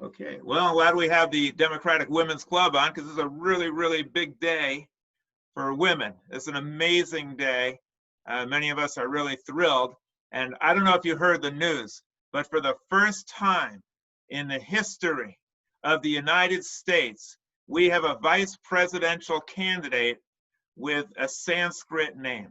Okay, well, I'm glad we have the Democratic Women's Club on because this is a really, really big day for women. It's an amazing day. Many of us are really thrilled. And I don't know if you heard the news, but for the first time in the history of the United States, we have a vice presidential candidate with a Sanskrit name.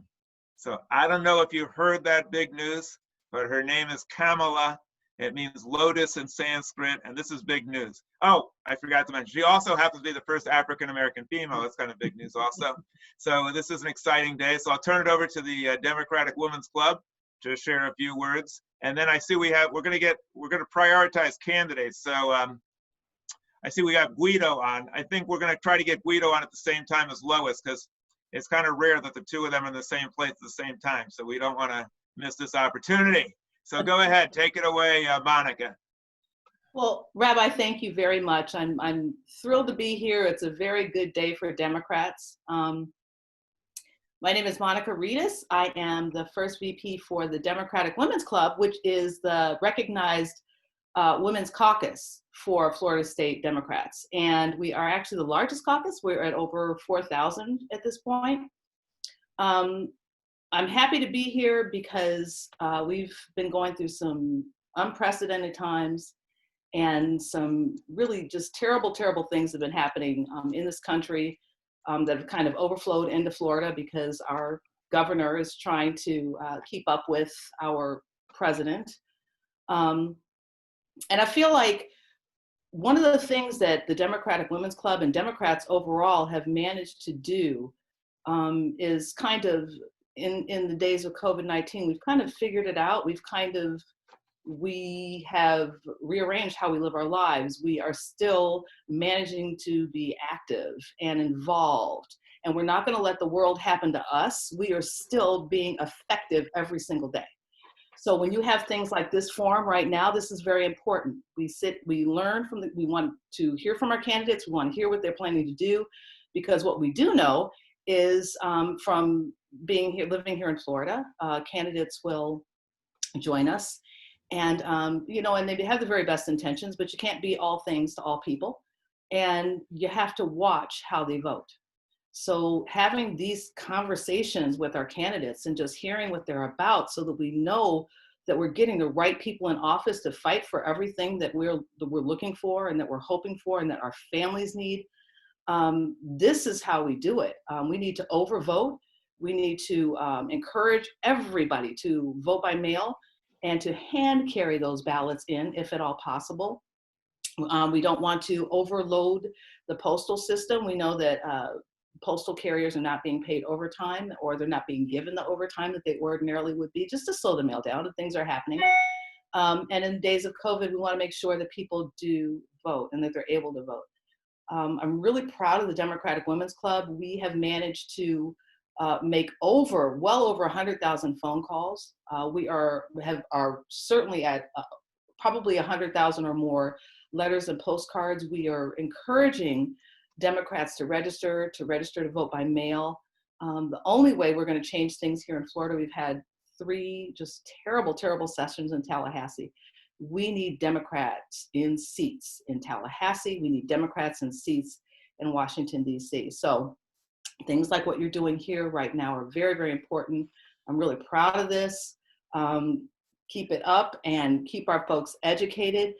So I don't know if you heard that big news, but her name is Kamala. It means lotus in Sanskrit, and this is big news. Oh, I forgot to mention, she also happens to be the first African-American female. That's kind of big news also. So this is an exciting day. So I'll turn it over to the Democratic Women's Club to share a few words. And then I see we're going to prioritize candidates. So I see we got Guido on. I think we're going to try to get Guido on at the same time as Lois because it's kind of rare that the two of them are in the same place at the same time. So we don't want to miss this opportunity. So go ahead, take it away, Monica. Well, Rabbi, thank you very much. I'm thrilled to be here. It's a very good day for Democrats. My name is Monica Readus. I am the first VP for the Democratic Women's Club, which is the recognized women's caucus for Florida State Democrats. And we are actually the largest caucus. We're at over 4,000 at this point. I'm happy to be here because we've been going through some unprecedented times and some really just terrible, terrible things have been happening in this country that have kind of overflowed into Florida because our governor is trying to keep up with our president. And I feel like one of the things that the Democratic Women's Club and Democrats overall have managed to do is kind of in the days of COVID-19, we've kind of figured it out. We have rearranged how we live our lives. We are still managing to be active and involved, and we're not going to let the world happen to us. We are still being effective every single day. So when you have things like this forum right now, this is very important. We learn we want to hear from our candidates. We want to hear what they're planning to do, because what we do know is from being here, living here in Florida, candidates will join us. And, and they have the very best intentions, but you can't be all things to all people. And you have to watch how they vote. So having these conversations with our candidates and just hearing what they're about so that we know that we're getting the right people in office to fight for everything that we're looking for and that we're hoping for and that our families need. This is how we do it. We need to overvote. We need to encourage everybody to vote by mail and to hand carry those ballots in if at all possible. We don't want to overload the postal system. We know that postal carriers are not being paid overtime, or they're not being given the overtime that they ordinarily would be, just to slow the mail down and things are happening. And in days of COVID, we want to make sure that people do vote and that they're able to vote. I'm really proud of the Democratic Women's Club. We have managed to make well over 100,000 phone calls. We are certainly at probably 100,000 or more letters and postcards. We are encouraging Democrats to register to vote by mail. The only way we're going to change things here in Florida, we've had 3 just terrible, terrible sessions in Tallahassee. We need Democrats in seats in Tallahassee. We need Democrats in seats in Washington, D.C. So things like what you're doing here right now are very, very important. I'm really proud of this. Keep it up and keep our folks educated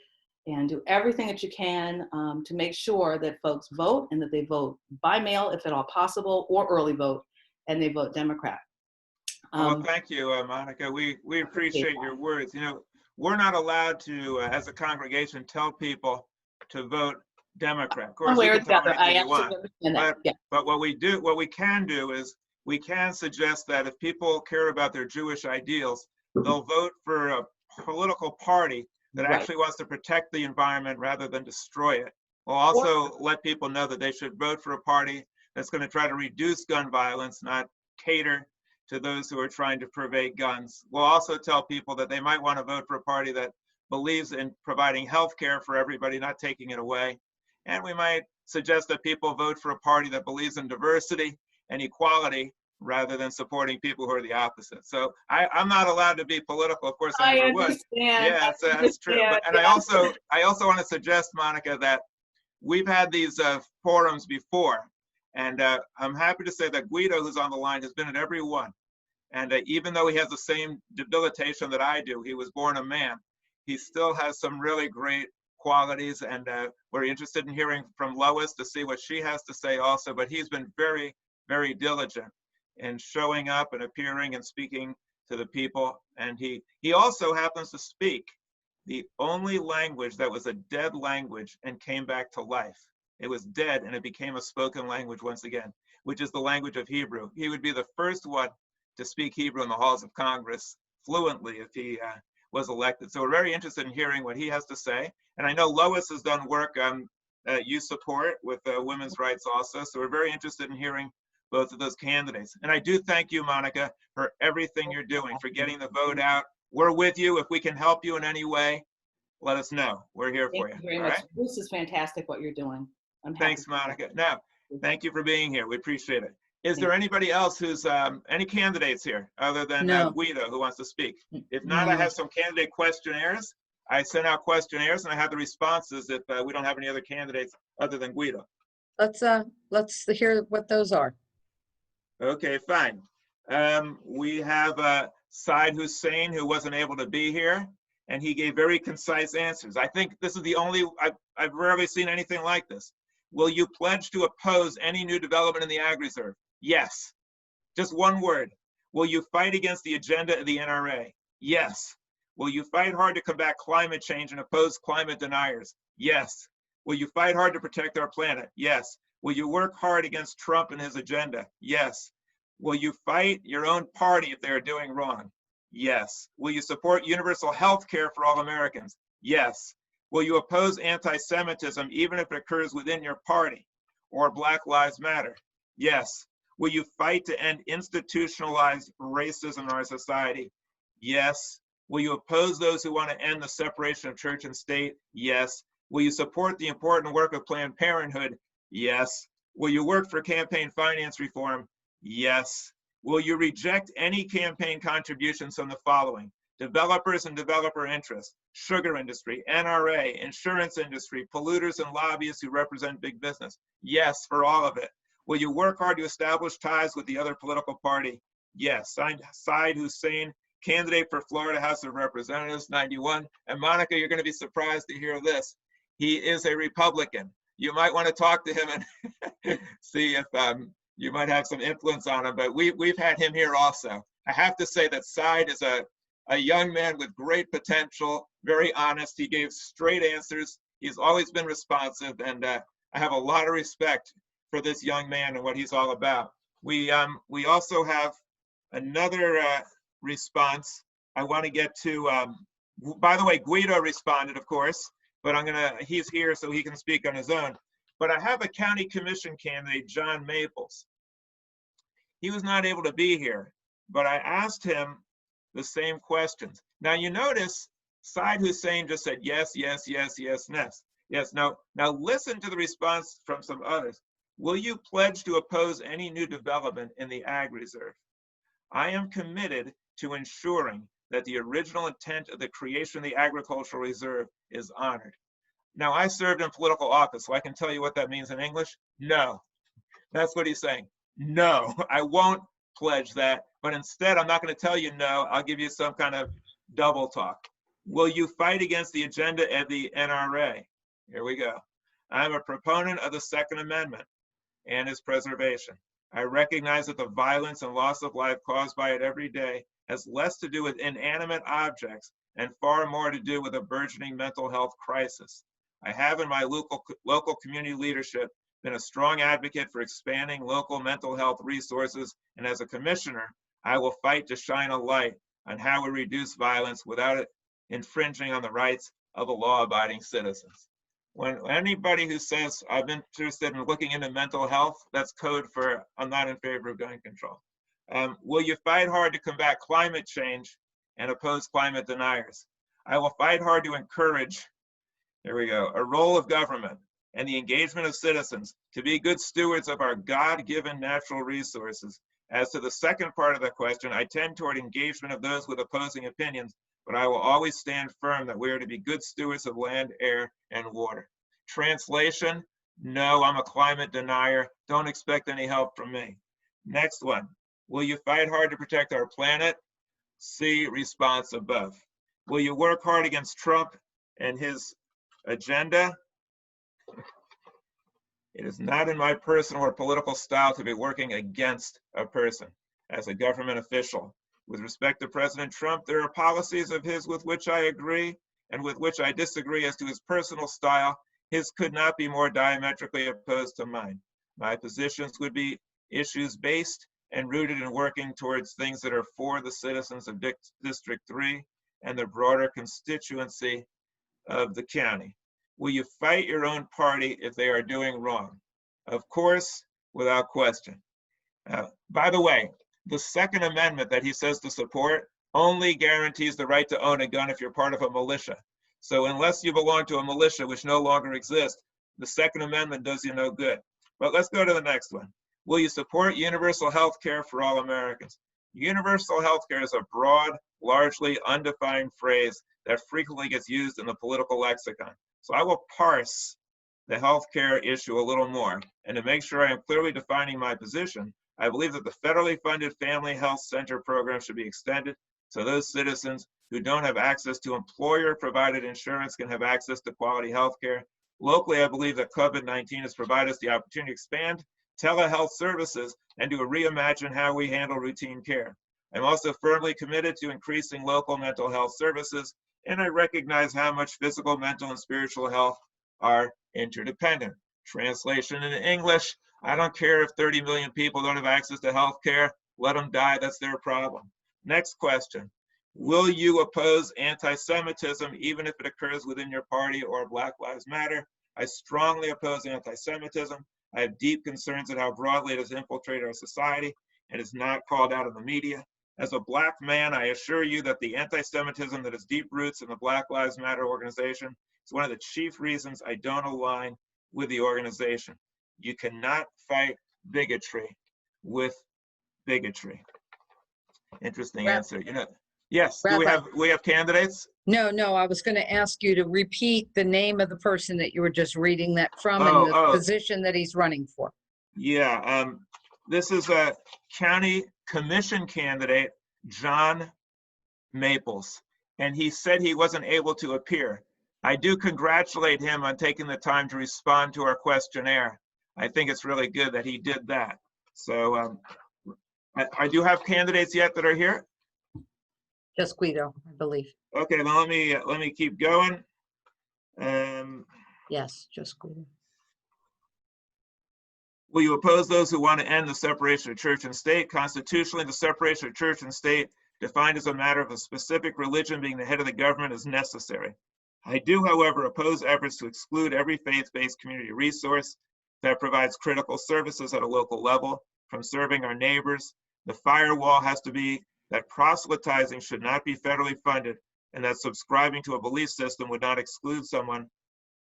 and do everything that you can to make sure that folks vote and that they vote by mail if at all possible, or early vote, and they vote Democrat. Well, thank you, Monica. We appreciate your words. You know, we're not allowed to, as a congregation, tell people to vote Democrat. Of course, you can tell them anything you want. But what we can do is we can suggest that if people care about their Jewish ideals, they'll vote for a political party that actually wants to protect the environment rather than destroy it. We'll also let people know that they should vote for a party that's going to try to reduce gun violence, not cater to those who are trying to purvey guns. We'll also tell people that they might want to vote for a party that believes in providing health care for everybody, not taking it away. And we might suggest that people vote for a party that believes in diversity and equality rather than supporting people who are the opposite. So I'm not allowed to be political, of course I I never was. understand. Yeah, that's true. But, and I also want to suggest, Monica, that we've had these forums before, and I'm happy to say that Guido, who's on the line, has been at every one. And even though he has the same debilitation that I do, he was born a man, he still has some really great qualities, and we're interested in hearing from Lois to see what she has to say also. But he's been very, very diligent in showing up and appearing and speaking to the people. And he also happens to speak the only language that was a dead language and came back to life. It was dead and it became a spoken language once again, which is the language of Hebrew. He would be the first one to speak Hebrew in the halls of Congress fluently if he was elected. So we're very interested in hearing what he has to say. And I know Lois has done work you support with women's rights also. So we're very interested in hearing both of those candidates. And I do thank you, Monica, for everything you're doing, for getting the vote out. We're with you. If we can help you in any way, let us know. We're here for you. Thank you very all much. right? This is fantastic what you're doing. I'm happy. Thanks, Monica. Now, thank you for being here. We appreciate it. Is Thank there anybody else who's, any candidates here other than No. Guido who wants to speak? If not, No. I have some candidate questionnaires. I sent out questionnaires and I have the responses if we don't have any other candidates other than Guido. Let's hear what those are. Okay, fine. We have Said Hussein, who wasn't able to be here, and he gave very concise answers. I think this is the only, I've rarely seen anything like this. Will you pledge to oppose any new development in the Ag Reserve? Yes. Just one word. Will you fight against the agenda of the NRA? Yes. Will you fight hard to combat climate change and oppose climate deniers? Yes. Will you fight hard to protect our planet? Yes. Will you work hard against Trump and his agenda? Yes. Will you fight your own party if they are doing wrong? Yes. Will you support universal health care for all Americans? Yes. Will you oppose anti-Semitism even if it occurs within your party or Black Lives Matter? Yes. Will you fight to end institutionalized racism in our society? Yes. Will you oppose those who want to end the separation of church and state? Yes. Will you support the important work of Planned Parenthood? Yes. Will you work for campaign finance reform? Yes. Will you reject any campaign contributions from the following: developers and developer interests, sugar industry, NRA, insurance industry, polluters and lobbyists who represent big business? Yes, for all of it. Will you work hard to establish ties with the other political party? Yes. Said Hussein, candidate for Florida House of Representatives, 91. And Monica, you're going to be surprised to hear this. He is a Republican. You might want to talk to him and see if you might have some influence on him, but we've had him here also. I have to say that Said is a young man with great potential, very honest. He gave straight answers. He's always been responsive, and I have a lot of respect for this young man and what he's all about. We also have another response I want to get to. By the way, Guido responded, of course, but he's here so he can speak on his own. But I have a county commission candidate, John Maples. He was not able to be here, but I asked him the same questions. Now you notice Said Hussein just said yes, yes, yes, yes, yes. Yes, now listen to the response from some others. Will you pledge to oppose any new development in the Ag Reserve? I am committed to ensuring that the original intent of the creation of the Agricultural Reserve is honored. Now, I served in political office, so I can tell you what that means in English. No, that's what he's saying. No, I won't pledge that, but instead, I'm not going to tell you no. I'll give you some kind of double talk. Will you fight against the agenda of the NRA? Here we go. I'm a proponent of the Second Amendment and its preservation. I recognize that the violence and loss of life caused by it every day has less to do with inanimate objects and far more to do with a burgeoning mental health crisis. I have in my local community leadership been a strong advocate for expanding local mental health resources, and as a commissioner, I will fight to shine a light on how we reduce violence without it infringing on the rights of the law-abiding citizens. When anybody who says, I'm interested in looking into mental health, that's code for I'm not in favor of gun control. Will you fight hard to combat climate change and oppose climate deniers? I will fight hard to encourage, there we go, a role of government and the engagement of citizens to be good stewards of our God-given natural resources As to the second part of the question, I tend toward engagement of those with opposing opinions, but I will always stand firm that we are to be good stewards of land, air, and water. Translation, no, I'm a climate denier. Don't expect any help from me. Next one, will you fight hard to protect our planet? See response above. Will you work hard against Trump and his agenda? It is not in my personal or political style to be working against a person as a government official. With respect to President Trump, there are policies of his with which I agree and with which I disagree as to his personal style. His could not be more diametrically opposed to mine. My positions would be issues-based and rooted in working towards things that are for the citizens of District 3 and the broader constituency of the county. Will you fight your own party if they are doing wrong? Of course, without question. By the way, the Second Amendment that he says to support only guarantees the right to own a gun if you're part of a militia. So unless you belong to a militia, which no longer exists, the Second Amendment does you no good. But let's go to the next one. Will you support universal health care for all Americans? Universal health care is a broad, largely undefined phrase that frequently gets used in the political lexicon. So I will parse the healthcare issue a little more. And to make sure I am clearly defining my position, I believe that the federally funded Family Health Center program should be extended so those citizens who don't have access to employer-provided insurance can have access to quality healthcare. Locally, I believe that COVID-19 has provided us the opportunity to expand telehealth services and to reimagine how we handle routine care. I'm also firmly committed to increasing local mental health services, and I recognize how much physical, mental, and spiritual health are interdependent. Translation in English, I don't care if 30 million people don't have access to health care. Let them die, that's their problem. Next question, will you oppose anti-Semitism even if it occurs within your party or Black Lives Matter? I strongly oppose anti-Semitism. I have deep concerns at how broadly it has infiltrated our society and is not called out in the media. As a Black man, I assure you that the anti-Semitism that has deep roots in the Black Lives Matter organization is one of the chief reasons I don't align with the organization. You cannot fight bigotry with bigotry. Interesting answer. You know, yes, do we have candidates? No, I was going to ask you to repeat the name of the person that you were just reading that from and the position that he's running for. Yeah, this is a county commission candidate, John Maples, and he said he wasn't able to appear. I do congratulate him on taking the time to respond to our questionnaire. I think it's really good that he did that. So I do have candidates yet that are here. Just Guido, I believe. Okay, now let me keep going. Yes, just Guido. Will you oppose those who want to end the separation of church and state? Constitutionally, the separation of church and state, defined as a matter of a specific religion being the head of the government, is necessary. I do, however, oppose efforts to exclude every faith-based community resource that provides critical services at a local level from serving our neighbors. The firewall has to be that proselytizing should not be federally funded and that subscribing to a belief system would not exclude someone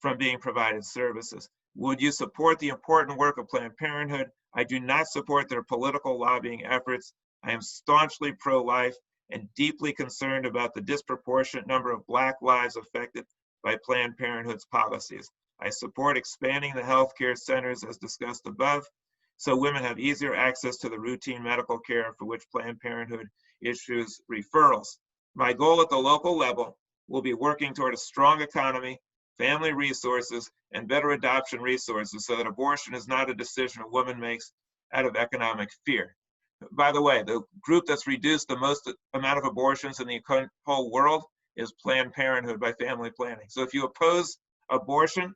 from being provided services. Would you support the important work of Planned Parenthood? I do not support their political lobbying efforts. I am staunchly pro-life and deeply concerned about the disproportionate number of Black lives affected by Planned Parenthood's policies. I support expanding the healthcare centers as discussed above, so women have easier access to the routine medical care for which Planned Parenthood issues referrals. My goal at the local level will be working toward a strong economy, family resources, and better adoption resources so that abortion is not a decision a woman makes out of economic fear. By the way, the group that's reduced the most amount of abortions in the whole world is Planned Parenthood by family planning. So if you oppose abortion,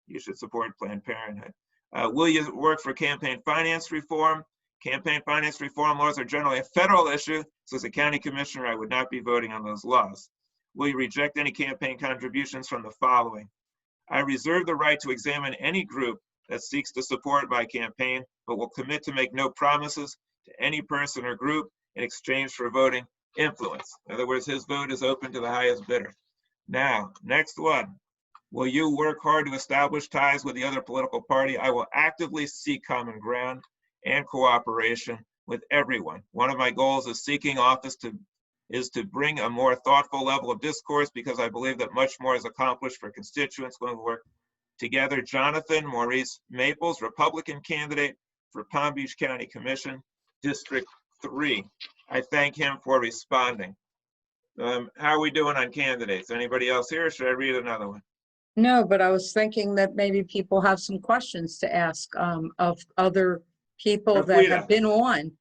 you should support Planned Parenthood. Will you work for campaign finance reform? Campaign finance reform laws are generally a federal issue, so as a county commissioner, I would not be voting on those laws. Will you reject any campaign contributions from the following? I reserve the right to examine any group that seeks to support my campaign, but will commit to make no promises to any person or group in exchange for voting influence. In other words, his vote is open to the highest bidder. Now, next one. Will you work hard to establish ties with the other political party? I will actively seek common ground and cooperation with everyone. One of my goals is seeking office is to bring a more thoughtful level of discourse, because I believe that much more is accomplished for constituents when we work together. Jonathan Maurice Maples, Republican candidate for Palm Beach County Commission, District 3. I thank him for responding. How are we doing on candidates? Anybody else here? Or should I read another one? No, but I was thinking that maybe people have some questions to ask of other people that have been on,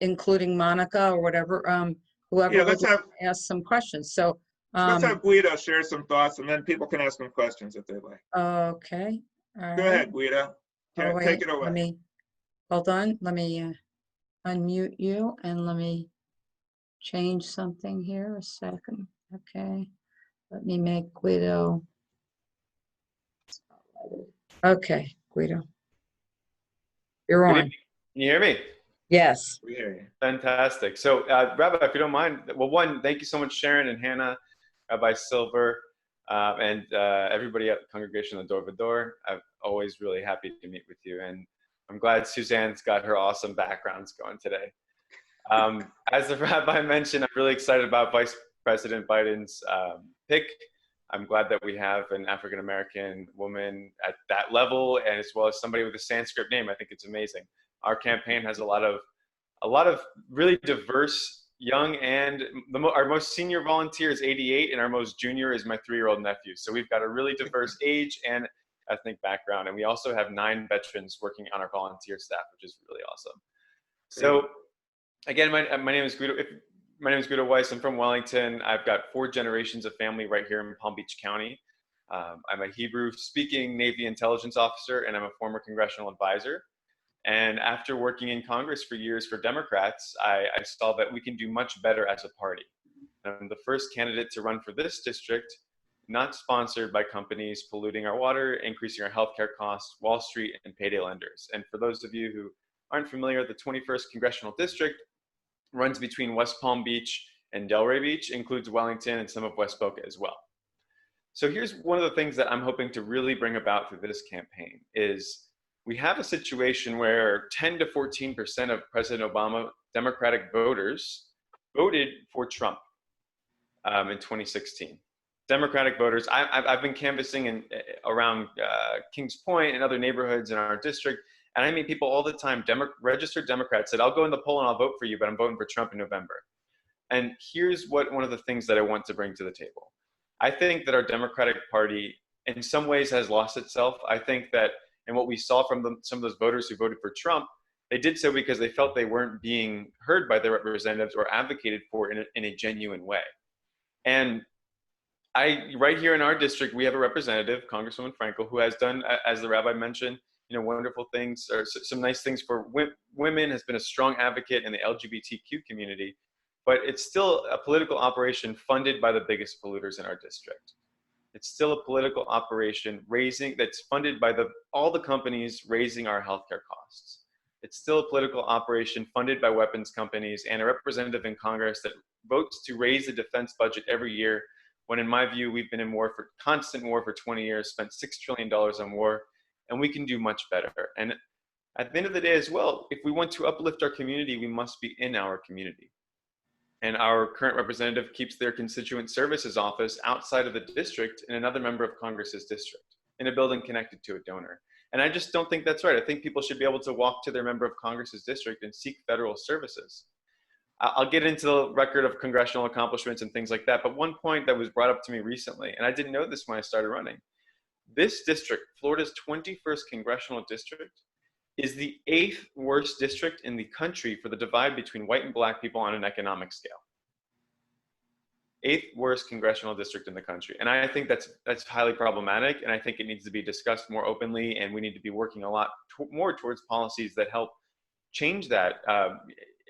including Monica or whatever, whoever would ask some questions. So let's have Guido share some thoughts, and then people can ask him questions if they'd like. Okay. All Go ahead, Guido. Take it away. Hold on. Let me unmute you and let me change something here a second. Okay. Let me make Guido. Okay, Guido. You're on. Can you hear me? Yes. We hear you. Fantastic. So, Rabbi, if you don't mind, well, one, thank you so much, Sharon and Hannah, Rabbi Silver, and everybody at the congregation on Va-Dor. I'm always really happy to meet with you. And I'm glad Suzanne's got her awesome backgrounds going today. As the Rabbi mentioned, I'm really excited about Vice President Biden's pick. I'm glad that we have an African-American woman at that level, and as well as somebody with a Sanskrit name. I think it's amazing. Our campaign has a lot of really diverse young, and our most senior volunteer is 88, and our most junior is my 3-year-old nephew. So we've got a really diverse age and ethnic background, and we also have 9 veterans working on our volunteer staff, which is really awesome. So again, my name is Guido. My name is Guido Weiss. I'm from Wellington. I've got 4 generations of family right here in Palm Beach County. I'm a Hebrew-speaking Navy intelligence officer, and I'm a former congressional advisor. And after working in Congress for years for Democrats, I saw that we can do much better as a party. I'm the first candidate to run for this district, not sponsored by companies polluting our water, increasing our healthcare costs, Wall Street, and payday lenders. And for those of you who aren't familiar, the 21st Congressional District runs between West Palm Beach and Delray Beach, includes Wellington and some of West Boca as well. So here's one of the things that I'm hoping to really bring about through this campaign is we have a situation where 10 to 14% of President Obama Democratic voters voted for Trump in 2016. Democratic voters, I've been canvassing around Kings Point and other neighborhoods in our district, and I meet people all the time, registered Democrats, said, I'll go in the poll and I'll vote for you, but I'm voting for Trump in November. And here's one of the things that I want to bring to the table. I think that our Democratic Party in some ways has lost itself. I think that, and what we saw from some of those voters who voted for Trump, they did so because they felt they weren't being heard by their representatives or advocated for in a genuine way. And right here in our district, we have a representative, Congresswoman Frankel, who has done, as the rabbi mentioned, wonderful things, or some nice things for women, has been a strong advocate in the LGBTQ community, but it's still a political operation funded by the biggest polluters in our district. It's still a political operation that's funded by all the companies raising our healthcare costs. It's still a political operation funded by weapons companies and a representative in Congress that votes to raise the defense budget every year, when in my view, we've been in constant war for 20 years, spent $6 trillion on war, and we can do much better. And at the end of the day as well, if we want to uplift our community, we must be in our community. And our current representative keeps their constituent services office outside of the district in another member of Congress's district, in a building connected to a donor. And I just don't think that's right. I think people should be able to walk to their member of Congress's district and seek federal services. I'll get into the record of congressional accomplishments and things like that, but one point that was brought up to me recently, and I didn't know this when I started running, this district, Florida's 21st Congressional District, is the 8th worst district in the country for the divide between white and black people on an economic scale. 8th worst congressional district in the country. And I think that's highly problematic, and I think it needs to be discussed more openly, and we need to be working a lot more towards policies that help change that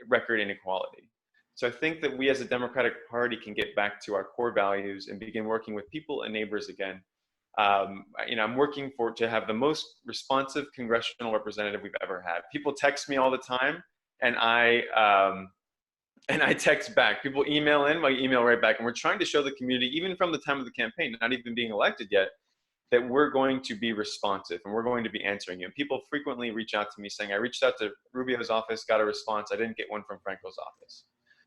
record inequality. So I think that we as a Democratic Party can get back to our core values and begin working with people and neighbors again. I'm working to have the most responsive congressional representative we've ever had. People text me all the time, and I text back. People email in, I email right back. And we're trying to show the community, even from the time of the campaign, not even being elected yet, that we're going to be responsive and we're going to be answering you. And people frequently reach out to me saying, I reached out to Rubio's office, got a response. I didn't get one from Frankel's office.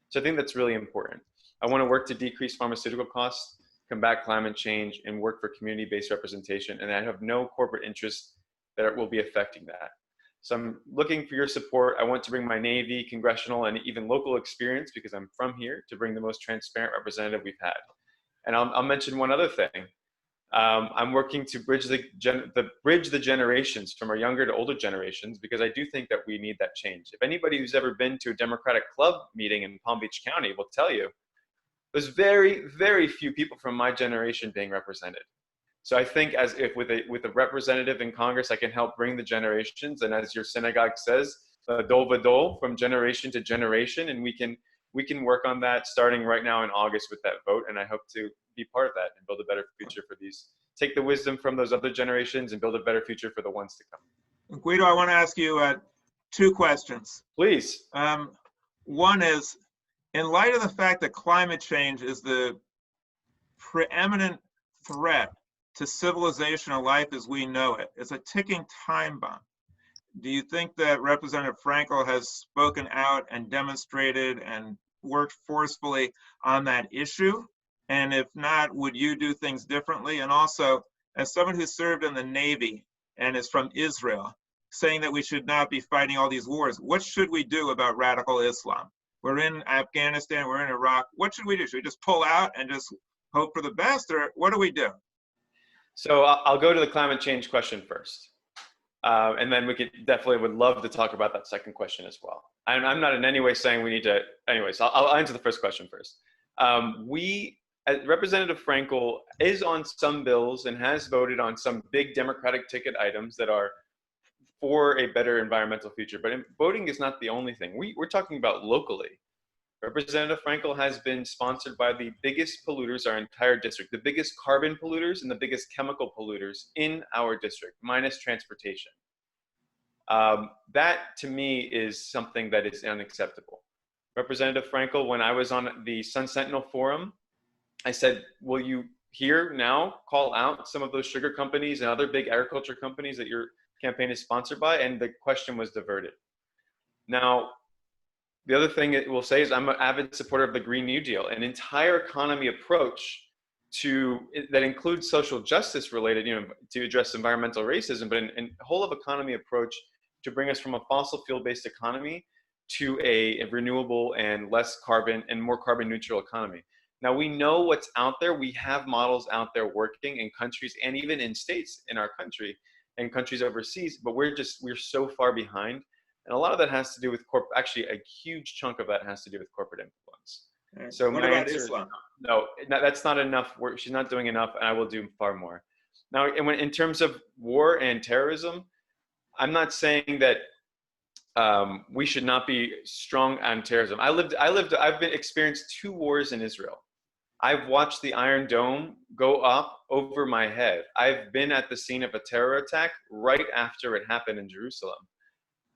So I think that's really important. I want to work to decrease pharmaceutical costs, combat climate change, and work for community-based representation. And I have no corporate interest that will be affecting that. So I'm looking for your support. I want to bring my Navy, congressional, and even local experience, because I'm from here, to bring the most transparent representative we've had. And I'll mention one other thing. I'm working to bridge the generations from our younger to older generations, because I do think that we need that change. If anybody who's ever been to a Democratic club meeting in Palm Beach County will tell you, there's very, very few people from my generation being represented. So I think as if with a representative in Congress, I can help bring the generations, and as your synagogue says, Va-Dor, from generation to generation, and we can work on that starting right now in August with that vote, and I hope to be part of that and build a better future for these. Take the wisdom from those other generations and build a better future for the ones to come. Guido, I want to ask you 2 questions. Please. One is, in light of the fact that climate change is the preeminent threat to civilization or life as we know it, it's a ticking time bomb. Do you think that Representative Frankel has spoken out and demonstrated and worked forcefully on that issue? And if not, would you do things differently? And also, as someone who served in the Navy and is from Israel, saying that we should not be fighting all these wars, what should we do about radical Islam? We're in Afghanistan, we're in Iraq. What should we do? Should we just pull out and just hope for the best, or what do we do? So I'll go to the climate change question first. And then we would love to talk about that second question as well. I'm not in any way saying we need to, anyways, I'll answer the first question first. Representative Frankel is on some bills and has voted on some big Democratic ticket items that are for a better environmental future, but voting is not the only thing. We're talking about locally. Representative Frankel has been sponsored by the biggest polluters, our entire district, the biggest carbon polluters and the biggest chemical polluters in our district, minus transportation. That to me is something that is unacceptable. Representative Frankel, when I was on the Sun Sentinel Forum, I said, will you here now call out some of those sugar companies and other big agriculture companies that your campaign is sponsored by? And the question was diverted. Now, the other thing it will say is I'm an avid supporter of the Green New Deal, an entire economy approach that includes social justice related, to address environmental racism, but a whole of economy approach to bring us from a fossil fuel-based economy to a renewable and less carbon and more carbon neutral economy. Now we know what's out there. We have models out there working in countries and even in states in our country and countries overseas, but we're so far behind. And a lot of that has to do with actually a huge chunk of that has to do with corporate influence. Right. So what about Islam? No, that's not enough. She's not doing enough, and I will do far more. Now, in terms of war and terrorism, I'm not saying that we should not be strong on terrorism. I've experienced 2 wars in Israel. I've watched the Iron Dome go up over my head. I've been at the scene of a terror attack right after it happened in Jerusalem.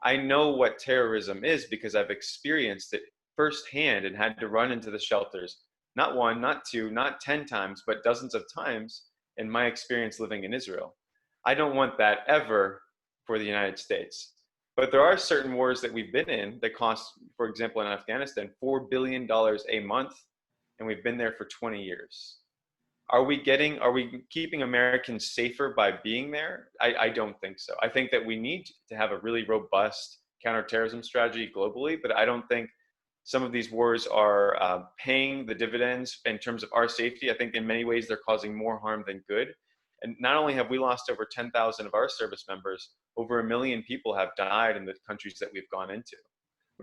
I know what terrorism is because I've experienced it firsthand and had to run into the shelters, not 1, not 2, not 10 times, but dozens of times in my experience living in Israel. I don't want that ever for the United States. But there are certain wars that we've been in that cost, for example, in Afghanistan, $4 billion a month, and we've been there for 20 years. Are we keeping Americans safer by being there? I don't think so. I think that we need to have a really robust counterterrorism strategy globally, but I don't think some of these wars are paying the dividends in terms of our safety. I think in many ways they're causing more harm than good. And not only have we lost over 10,000 of our service members, over 1 million people have died in the countries that we've gone into.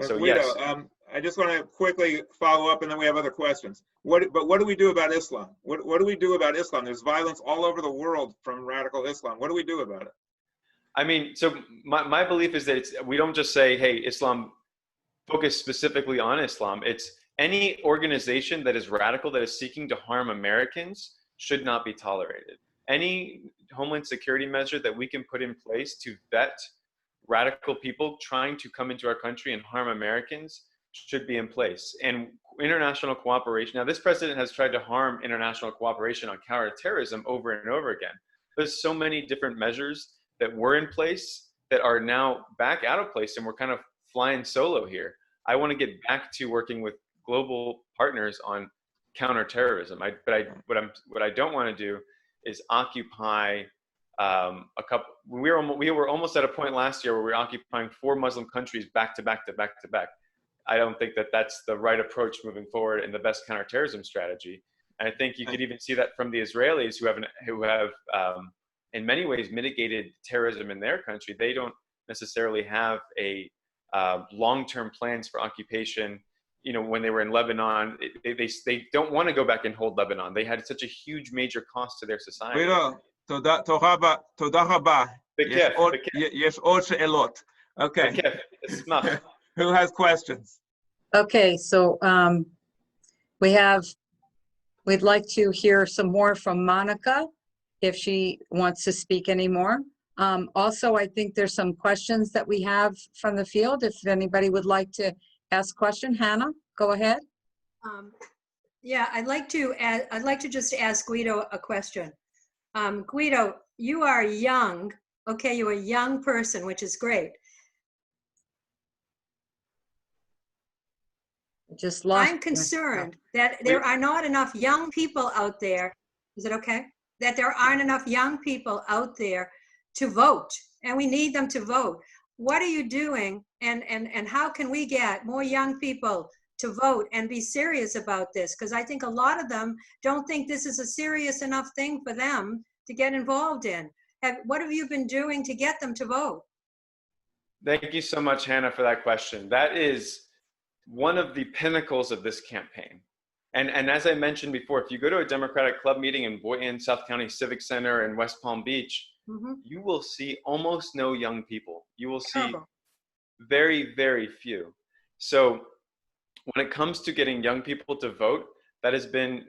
So Guido, yes. I just want to quickly follow up, and then we have other questions. But what do we do about Islam? What do we do about Islam? There's violence all over the world from radical Islam. What do we do about it? I mean, so my belief is that we don't just say, hey, Islam, focus specifically on Islam. It's any organization that is radical, that is seeking to harm Americans, should not be tolerated. Any Homeland Security measure that we can put in place to vet radical people trying to come into our country and harm Americans should be in place. And international cooperation. Now, this president has tried to harm international cooperation on counterterrorism over and over again. There's so many different measures that were in place that are now back out of place, and we're kind of flying solo here. I want to get back to working with global partners on counterterrorism. What I don't want to do is occupy a couple. We were almost at a point last year where we were occupying 4 Muslim countries back to back to back to back. I don't think that that's the right approach moving forward and the best counterterrorism strategy. And I think you could even see that from the Israelis who have in many ways mitigated terrorism in their country. They don't necessarily have a long-term plans for occupation. You know, when they were in Lebanon, they don't want to go back and hold Lebanon. They had such a huge major cost to their society. תודה רבה. יש עוד שאלות. Okay. Who has questions? Okay, so we'd like to hear some more from Monica, if she wants to speak anymore. Also, I think there's some questions that we have from the field. If anybody would like to ask a question, Hannah, go ahead. Yeah, I'd like to just ask Guido a question. Guido, you are young. Okay, you're a young person, which is great. I'm concerned that there are not enough young people out there. Is it okay? That there aren't enough young people out there to vote, and we need them to vote. What are you doing, and how can we get more young people to vote and be serious about this? Because I think a lot of them don't think this is a serious enough thing for them to get involved in. What have you been doing to get them to vote? Thank you so much, Hannah, for that question. That is one of the pinnacles of this campaign. And as I mentioned before, if you go to a Democratic Club meeting in Boynton, South County Civic Center in West Palm Beach, you will see almost no young people. You will see very, very few. So when it comes to getting young people to vote, that has been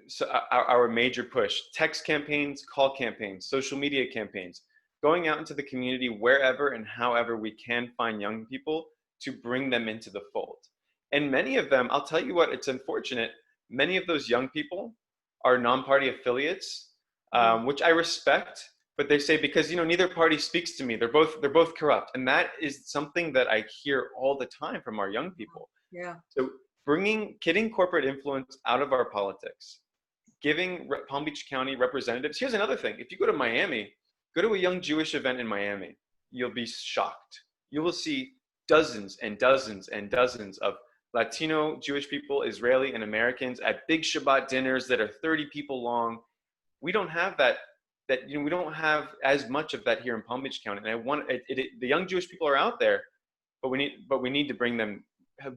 our major push. Text campaigns, call campaigns, social media campaigns, going out into the community wherever and however we can find young people to bring them into the fold. And many of them, I'll tell you what, it's unfortunate, many of those young people are non-party affiliates, which I respect, but they say, because, you know, neither party speaks to me, they're both corrupt. And that is something that I hear all the time from our young people. Yeah. So getting corporate influence out of our politics, giving Palm Beach County representatives. Here's another thing. If you go to Miami, go to a young Jewish event in Miami, you'll be shocked. You will see dozens and dozens and dozens of Latino Jewish people, Israeli and Americans at big Shabbat dinners that are 30 people long. We don't have that, you know, we don't have as much of that here in Palm Beach County. And the young Jewish people are out there, but we need to bring them,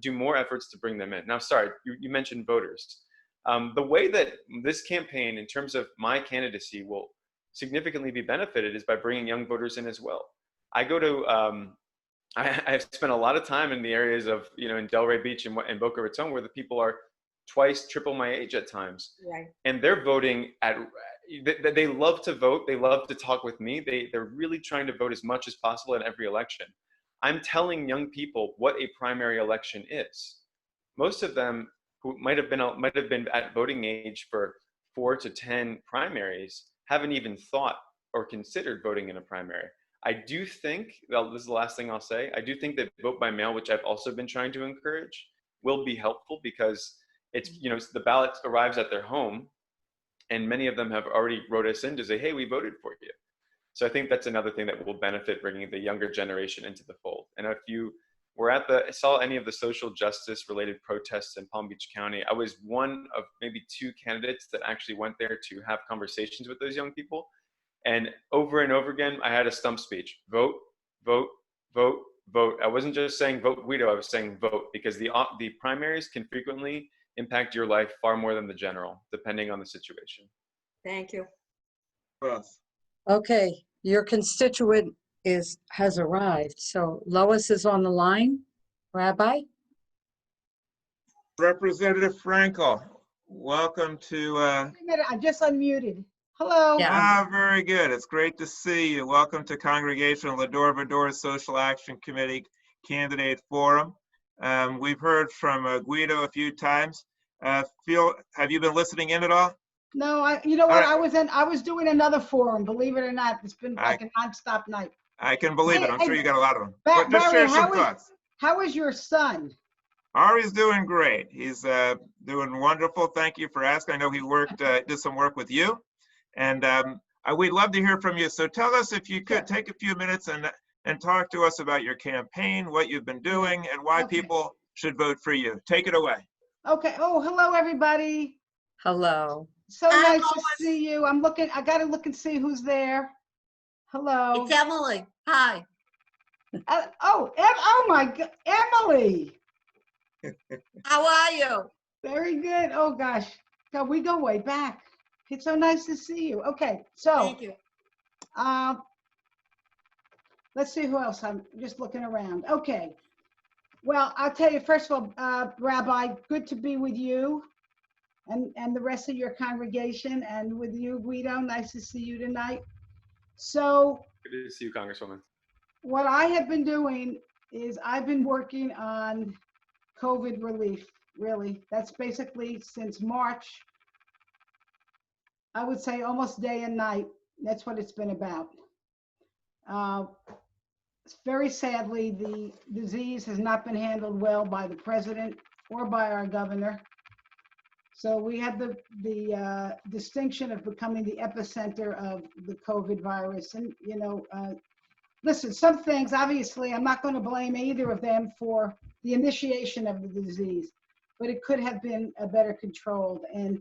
do more efforts to bring them in. Now, sorry, you mentioned voters. The way that this campaign, in terms of my candidacy, will significantly be benefited is by bringing young voters in as well. I go to, I've spent a lot of time in the areas of, you know, in Delray Beach and Boca Raton, where the people are twice, triple my age at times. Right. And they're voting they love to vote. They love to talk with me. They're really trying to vote as much as possible in every election. I'm telling young people what a primary election is. Most of them who might have been at voting age for 4 to 10 primaries haven't even thought or considered voting in a primary. I do think, well, this is the last thing I'll say, I do think that vote by mail, which I've also been trying to encourage, will be helpful, because it's, you know, the ballot arrives at their home, and many of them have already wrote us in to say, hey, we voted for you. So I think that's another thing that will benefit bringing the younger generation into the fold. And if you were saw any of the social justice related protests in Palm Beach County, I was one of maybe 2 candidates that actually went there to have conversations with those young people. And over again, I had a stump speech: vote, vote, vote, vote. I wasn't just saying vote Guido, I was saying vote, because the primaries can frequently impact your life far more than the general, depending on the situation. Thank you. Okay, your constituent has arrived. So Lois is on the line. Rabbi? Representative Frankel, welcome to... Wait a minute, I just unmuted. Hello. Yeah. Very good. It's great to see you. Welcome to Congregational Va-Dor Social Action Committee Candidate Forum. We've heard from Guido a few times. Have you been listening in at all? No, you know what? right. I was doing another forum, believe it or not. It's been like a nonstop night. I can believe it. I'm sure you got a lot of them. But just Barry, share some thoughts. how is your son? Ari's doing great. He's doing wonderful. Thank you for asking. I know he did some work with you, and we'd love to hear from you. So tell us, if you could, take a few minutes and talk to us about your campaign, what you've been doing, and why people should vote for you. Take it away. Okay. Oh, hello, everybody. Hello. So nice to see you. I gotta look and see who's there. Hello. It's Emily. Hi. Oh my God, Emily. How are you? Very good. Oh gosh, God, we go way back. It's so nice to see you. Okay, so Thank you. Let's see who else. I'm just looking around. Okay. Well, I'll tell you, first of all, Rabbi, good to be with you and the rest of your congregation, and with you, Guido. Nice to see you tonight. So, Good to see you, Congresswoman. what I have been doing is I've been working on COVID relief, really. That's basically since March, I would say almost day and night. That's what it's been about. Very sadly, the disease has not been handled well by the president or by our governor. So we had the distinction of becoming the epicenter of the COVID virus. And, you know, listen, some things, obviously, I'm not going to blame either of them for the initiation of the disease, but it could have been better controlled. And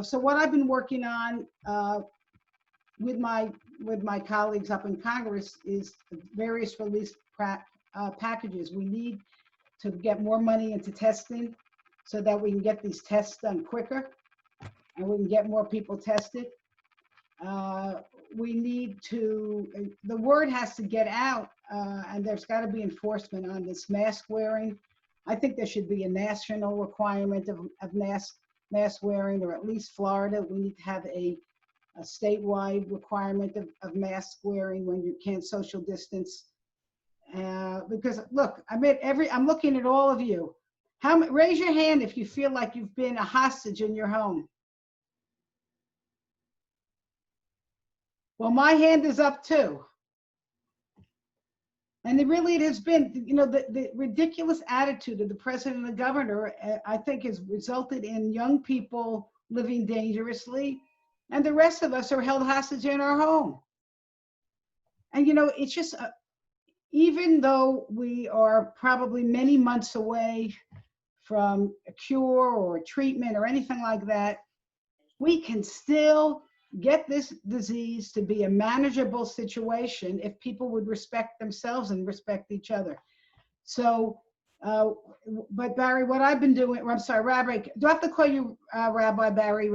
so what I've been working on with my colleagues up in Congress is various relief packages. We need to get more money into testing so that we can get these tests done quicker and we can get more people tested. We need to, the word has to get out, and there's got to be enforcement on this mask wearing. I think there should be a national requirement of mask wearing, or at least Florida. We need to have a statewide requirement of mask wearing when you can't social distance. Because look, I'm looking at all of you. Raise your hand if you feel like you've been a hostage in your home. Well, my hand is up too. And it has been, you know, the ridiculous attitude of the president and the governor, I think, has resulted in young people living dangerously, and the rest of us are held hostage in our home. And, you know, it's just, even though we are probably many months away from a cure or a treatment or anything like that, we can still get this disease to be a manageable situation if people would respect themselves and respect each other. So, but Barry, what I've been doing, I'm sorry, Rabbi, do I have to call you Rabbi Barry?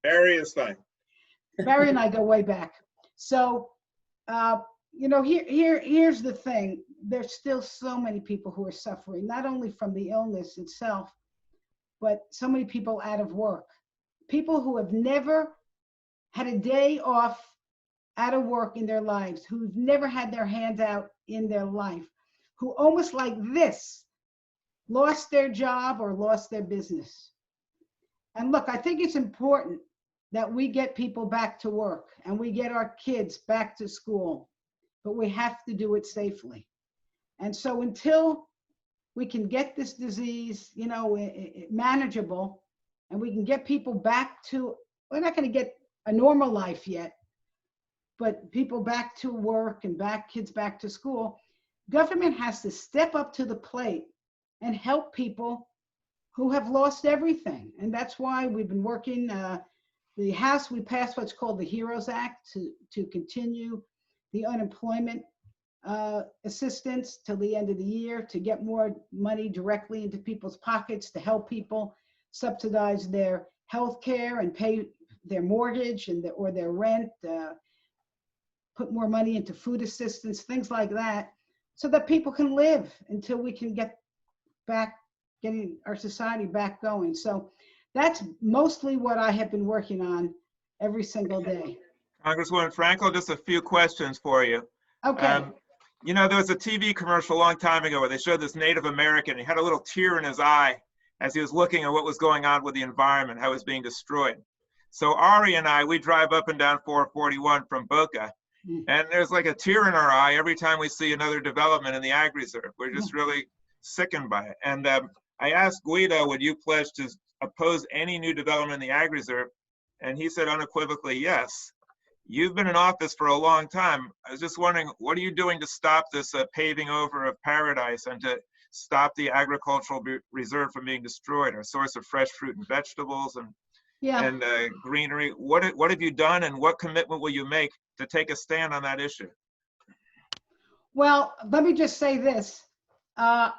Barry is fine. Barry and I go way back. So, you know, here's the thing. There's still so many people who are suffering, not only from the illness itself, but so many people out of work. People who have never had a day off out of work in their lives, who've never had their hands out in their life, who almost like this lost their job or lost their business. And look, I think it's important that we get people back to work and we get our kids back to school, but we have to do it safely. And so until we can get this disease, you know, manageable, and we can get people back to, we're not going to get a normal life yet, but people back to work and kids back to school, government has to step up to the plate and help people who have lost everything. And that's why we've been working, the House, we passed what's called the HEROES Act to continue the unemployment assistance till the end of the year, to get more money directly into people's pockets, to help people subsidize their health care and pay their mortgage or their rent, put more money into food assistance, things like that, so that people can live until we can get back, getting our society back going. So that's mostly what I have been working on every single day. Congresswoman Frankel, just a few questions for you. Okay. You know, there was a TV commercial a long time ago where they showed this Native American. He had a little tear in his eye as he was looking at what was going on with the environment, how it was being destroyed. So Ari and I, we drive up and down 441 from Boca, and there's like a tear in our eye every time we see another development in the ag reserve. We're just really sickened by it. And I asked Guido, would you pledge to oppose any new development in the ag reserve? And he said unequivocally, yes. You've been in office for a long time. I was just wondering, what are you doing to stop this paving over of paradise and to stop the agricultural reserve from being destroyed, our source of fresh fruit and vegetables and greenery? What have you done, and what commitment will you make to take a stand on that issue? Well, let me just say this. That's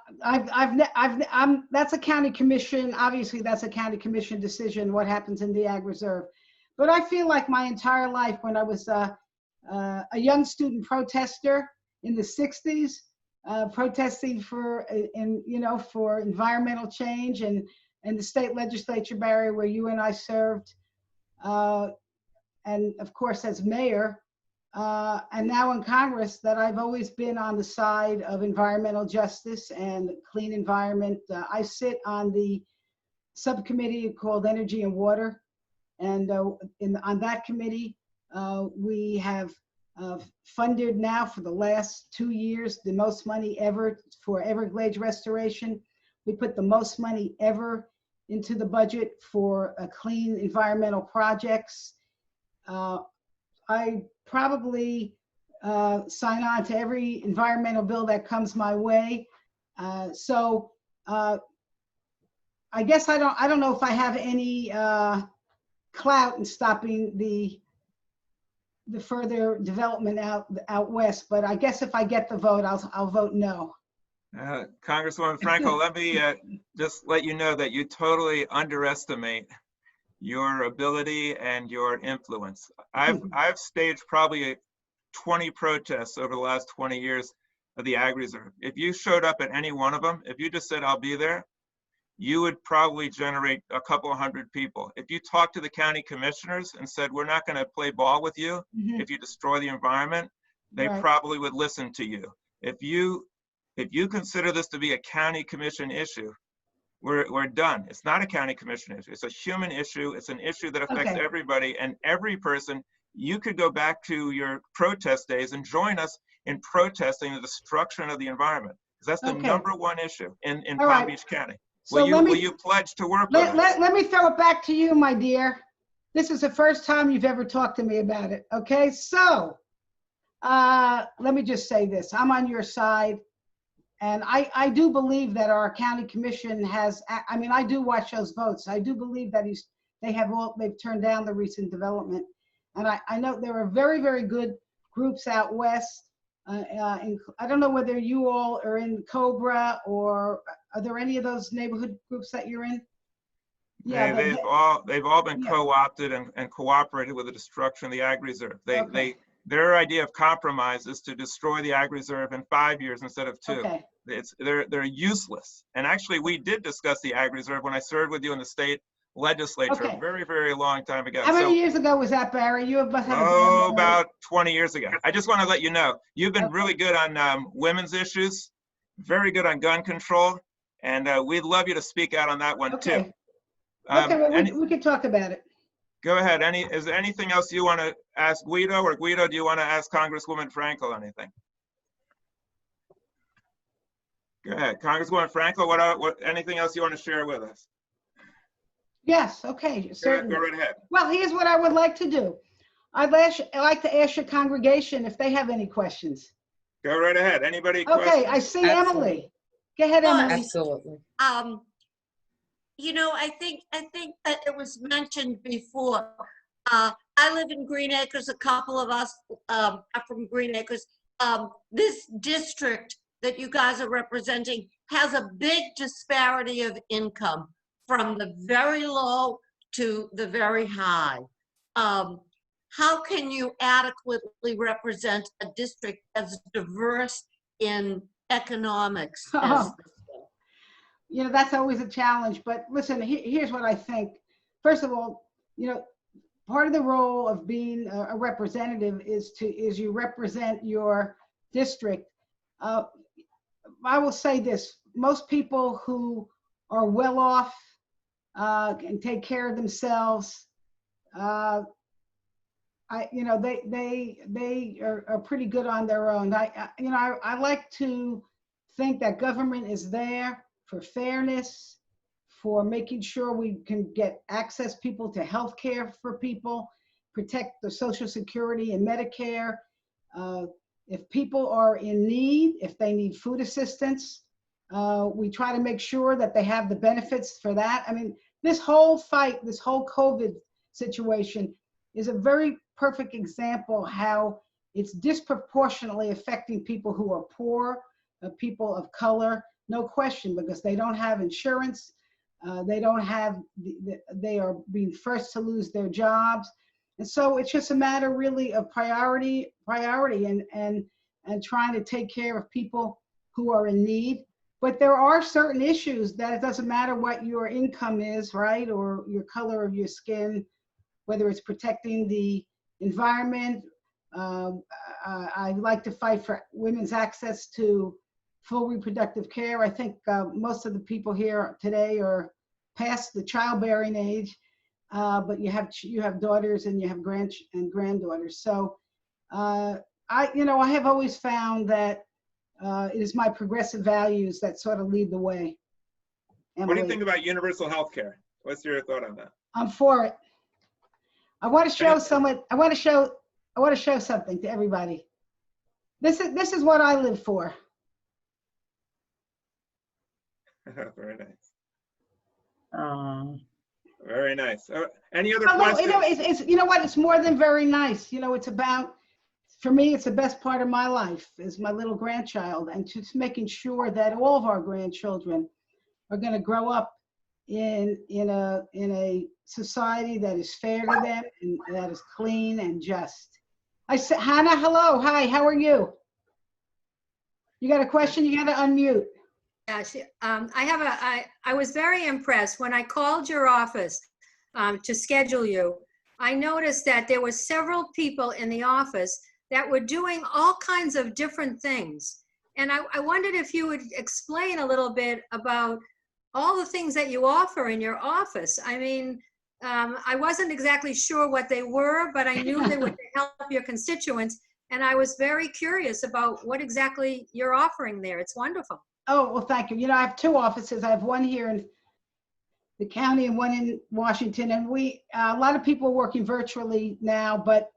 a county commission. Obviously, that's a county commission decision, what happens in the ag reserve. But I feel like my entire life, when I was a young student protester in the 60s, protesting for environmental change, and the state legislature, Barry, where you and I served, and of course as mayor, and now in Congress, that I've always been on the side of environmental justice and clean environment. I sit on the subcommittee called Energy and Water, and on that committee, we have funded now for the last 2 years the most money ever for Everglades restoration. We put the most money ever into the budget for clean environmental projects. I probably sign on to every environmental bill that comes my way. So I guess I don't know if I have any clout in stopping the further development out west, but I guess if I get the vote, I'll vote no. Congresswoman Frankel, let me just let you know that you totally underestimate your ability and your influence. I've staged probably 20 protests over the last 20 years of the ag reserve. If you showed up at any one of them, if you just said, I'll be there, you would probably generate a couple of hundred people. If you talked to the county commissioners and said, we're not going to play ball with you if you destroy the environment, they probably would listen to you. If you consider this to be a county commission issue, we're done. It's not a county commission issue. It's a human issue. It's an issue that affects everybody and every person. You could go back to your protest days and join us in protesting the destruction of the environment, because that's the number one issue in Palm Beach County. So will you pledge to work with us? Let me throw it back to you, my dear. This is the first time you've ever talked to me about it, okay? So let me just say this. I'm on your side. And I do believe that our county commission has, I mean, I do watch those votes. I do believe that they've turned down the recent development. And I know there are very, very good groups out west. I don't know whether you all are in Cobra, or are there any of those neighborhood groups that you're in? Yeah, they've all been co-opted and cooperated with the destruction of the ag reserve. Their idea of compromise is to destroy the ag reserve in 5 years instead of 2. They're useless. And actually, we did discuss the ag reserve when I served with you in the state legislature a very, very long time ago. How many years ago was that, Barry? You have about 20 years ago. I just want to let you know, you've been really good on women's issues, very good on gun control, and we'd love you to speak out on that one too. We can talk about it. Go ahead. Is there anything else you want to ask Guido, or Guido, do you want to ask Congresswoman Frankel anything? Go ahead, Congresswoman Frankel. What anything else you want to share with us? Yes. Okay. Certainly. Go right ahead. Well, here's what I would like to do. I'd like to ask your congregation if they have any questions. Go right ahead. Anybody? Okay. Questions? I see Emily. Go ahead, Emily. Absolutely. You know, I think that it was mentioned before. I live in Green Acres. A couple of us are from Green Acres. This district that you guys are representing has a big disparity of income from the very low to the very high. How can you adequately represent a district as diverse in economics as this? You know, that's always a challenge, but listen, here's what I think. First of all, you know, part of the role of being a representative is you represent your district. I will say this, most people who are well off and take care of themselves they are pretty good on their own. I like to think that government is there for fairness, for making sure we can get access people to health care for people, protect the Social Security and Medicare. If people are in need, if they need food assistance, we try to make sure that they have the benefits for that. I mean, this whole fight, this whole COVID situation is a very perfect example how it's disproportionately affecting people who are poor, people of color, no question, because they don't have insurance, they are being first to lose their jobs. And so it's just a matter really of priority and trying to take care of people who are in need. But there are certain issues that it doesn't matter what your income is, right? Or your color of your skin, whether it's protecting the environment. I like to fight for women's access to full reproductive care. I think most of the people here today are past the childbearing age, but you have daughters and you have granddaughters. So I have always found that it is my progressive values that sort of lead the way. Emily, what do you think about universal health care? What's your thought on that? I'm for it. I want to show someone. I want to show something to everybody. This is what I live for. Very nice. Very nice. Any other questions? questions? You know what? It's more than very nice. It's about, for me, it's the best part of my life is my little grandchild, and just making sure that all of our grandchildren are going to grow up in a society that is fair to them and that is clean and just. I said, Hannah, hello, hi, how are you? You got a question? You got to unmute. Yes, I was very impressed when I called your office to schedule you. I noticed that there were several people in the office that were doing all kinds of different things. And I wondered if you would explain a little bit about all the things that you offer in your office. I mean, I wasn't exactly sure what they were, but I knew they would help your constituents. And I was very curious about what exactly you're offering there. It's wonderful. Oh, well, thank you. I have two offices. I have one here in the county and one in Washington. And a lot of people are working virtually now, but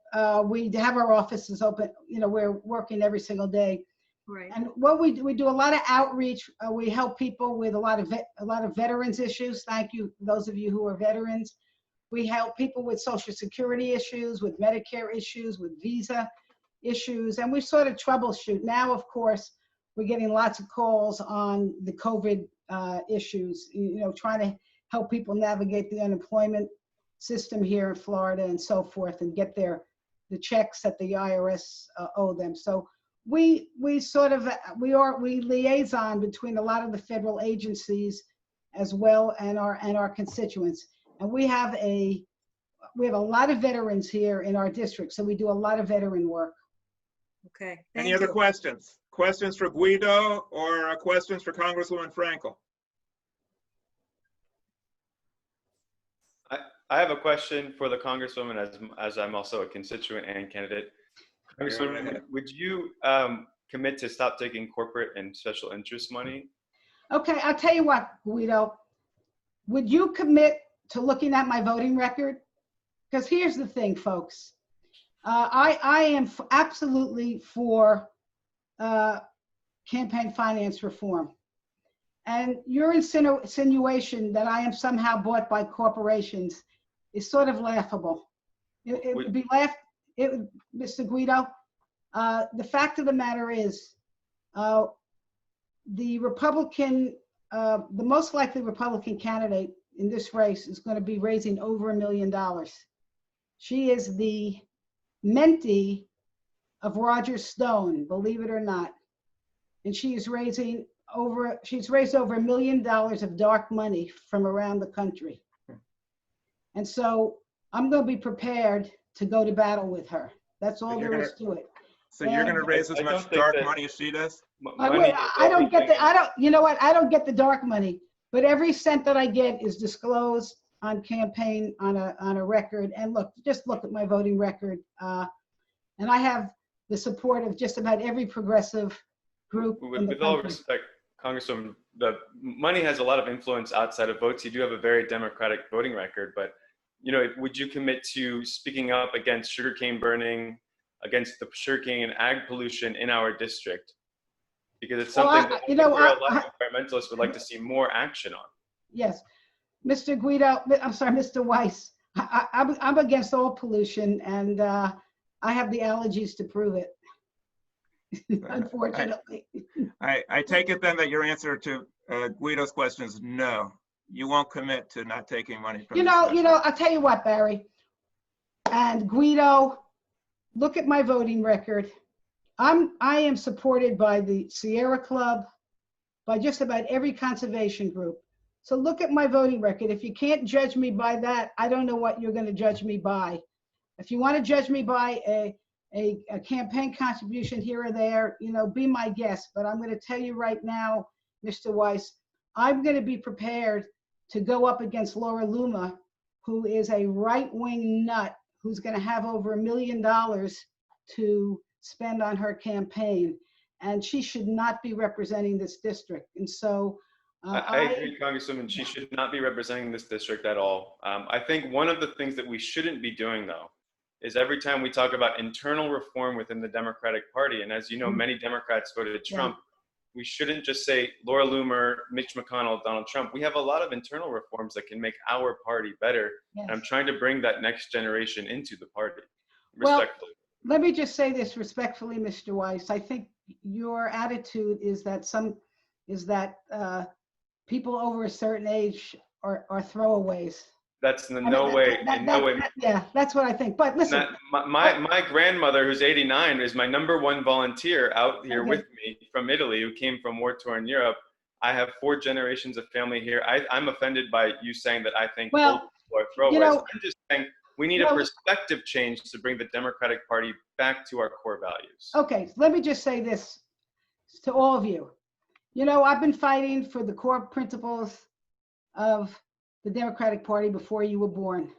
we have our offices open. We're working every single day. Right. And what we do a lot of outreach. We help people with a lot of veterans issues. Thank you, those of you who are veterans. We help people with Social Security issues, with Medicare issues, with visa issues, and we sort of troubleshoot. Now, of course, we're getting lots of calls on the COVID issues, trying to help people navigate the unemployment system here in Florida and so forth, and get the checks that the IRS owe them. So we liaison between a lot of the federal agencies as well and our constituents. And we have a lot of veterans here in our district, so we do a lot of veteran work. Okay. Any other questions? Questions for Guido or questions for Congresswoman Frankel? I have a question for the Congresswoman, as I'm also a constituent and candidate. Congresswoman, would you commit to stop taking corporate and special interest money? Okay, I'll tell you what, Guido. Would you commit to looking at my voting record? Because here's the thing, folks. I am absolutely for campaign finance reform. And your insinuation that I am somehow bought by corporations is sort of laughable. It would be Mr. Guido. The fact of the matter is, the most likely Republican candidate in this race is going to be raising over $1 million. She is the mentee of Roger Stone, believe it or not. And she's raised over $1 million of dark money from around the country. And so I'm going to be prepared to go to battle with her. That's all there is to it. So you're going to raise as much dark money as she does? I don't get the dark money, but every cent that I get is disclosed on campaign on a record. And look, just look at my voting record. And I have the support of just about every progressive group in the With all country. respect, Congresswoman, the money has a lot of influence outside of votes. You do have a very democratic voting record, but you know, would you commit to speaking up against sugarcane burning, against the sugarcane and ag pollution in our district? Because it's something that a lot of environmentalists would like to see more action on. Yes, Mr. Guido, I'm sorry, Mr. Weiss, I'm against all pollution, and I have the allergies to prove it. Unfortunately. I take it then that your answer to Guido's question is no. You won't commit to not taking money from I'll tell you what, Barry and Guido, look at my voting record. I am supported by the Sierra Club, by just about every conservation group. So look at my voting record. If you can't judge me by that, I don't know what you're going to judge me by. If you want to judge me by a campaign contribution here or there, be my guest. But I'm going to tell you right now, Mr. Weiss, I'm going to be prepared to go up against Laura Loomer, who is a right-wing nut, who's going to have over $1 million to spend on her campaign. And she should not be representing this district. And so I agree, Congresswoman. She should not be representing this district at all. I think one of the things that we shouldn't be doing, though, is every time we talk about internal reform within the Democratic Party, and as you know, many Democrats voted Trump, we shouldn't just say Laura Loomer, Mitch McConnell, Donald Trump. We have a lot of internal reforms that can make our party better. Yes. And I'm trying to bring that next generation into the party, respectfully. Well, let me just say this respectfully, Mr. Weiss. I think your attitude is that people over a certain age are throwaways. That's in no way. Yeah, that's what I think. But listen, my grandmother, who's 89, is my number1 volunteer out here with me from Italy, who came from war-torn Europe. I have 4 generations of family here. I'm offended by you saying that I think old people are throwaways. I'm just saying we need a perspective change to bring the Democratic Party back to our core values. Okay, let me just say this to all of you. I've been fighting for the core principles of the Democratic Party before you were born.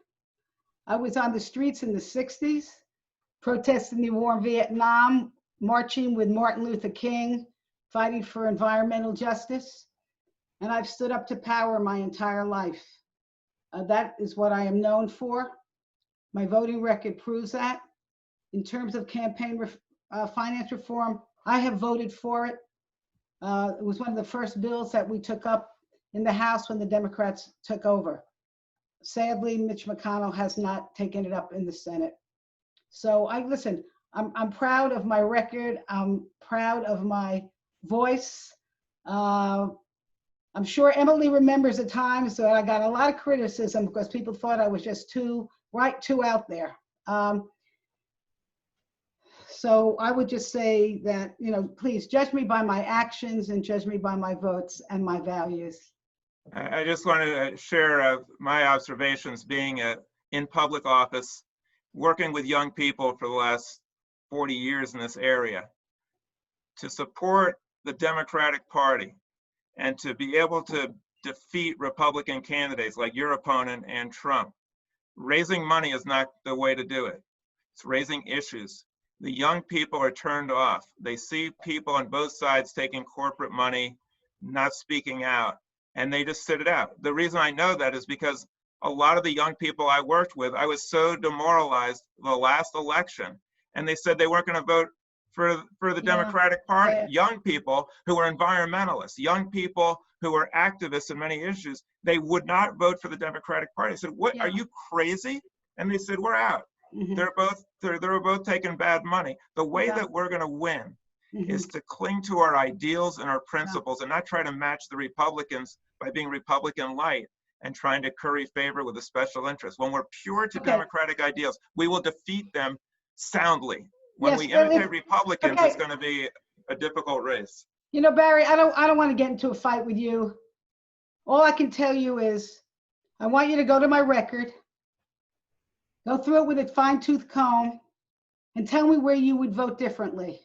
I was on the streets in the 60s, protesting the war in Vietnam, marching with Martin Luther King, fighting for environmental justice, and I've stood up to power my entire life. That is what I am known for. My voting record proves that. In terms of campaign finance reform, I have voted for it. It was one of the first bills that we took up in the House when the Democrats took over. Sadly, Mitch McConnell has not taken it up in the Senate. So I'm proud of my record. I'm proud of my voice. I'm sure Emily remembers the times that I got a lot of criticism because people thought I was just too out there. So I would just say that, please judge me by my actions and judge me by my votes and my values. I just want to share my observations being in public office, working with young people for the last 40 years in this area. To support the Democratic Party and to be able to defeat Republican candidates like your opponent and Trump, raising money is not the way to do it. It's raising issues. The young people are turned off. They see people on both sides taking corporate money, not speaking out, and they just sit it out. The reason I know that is because a lot of the young people I worked with, I was so demoralized the last election, and they said they weren't going to vote for the Democratic Party. Yeah. Young people who were environmentalists, young people who were activists in many issues, they would not vote for the Democratic Party. I said, "What? Are you crazy?" And they said, "We're out." Mm-hmm. They were both taking bad money. The way that we're going to win is to cling to our ideals and our principles and not try to match the Republicans by being Republican light and trying to curry favor with a special interest. When we're pure to democratic ideals, we will defeat them soundly. When we imitate Republicans, it's going to be a difficult race. Barry, I don't want to get into a fight with you. All I can tell you is I want you to go to my record, go through it with a fine-tooth comb, and tell me where you would vote differently,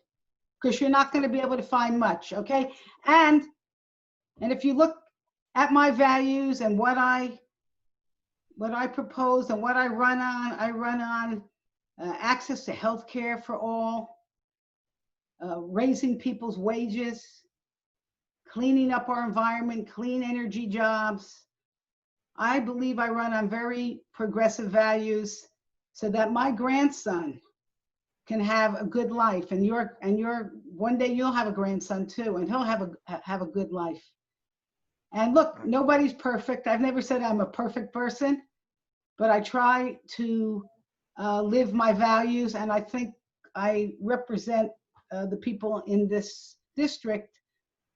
because you're not going to be able to find much, okay? And if you look at my values and what I what I propose and what I run on access to health care for all, raising people's wages, cleaning up our environment, clean energy jobs. I believe I run on very progressive values so that my grandson can have a good life, and one day you'll have a grandson too, and he'll have a good life. And look, nobody's perfect. I've never said I'm a perfect person, but I try to live my values, and I think I represent the people in this district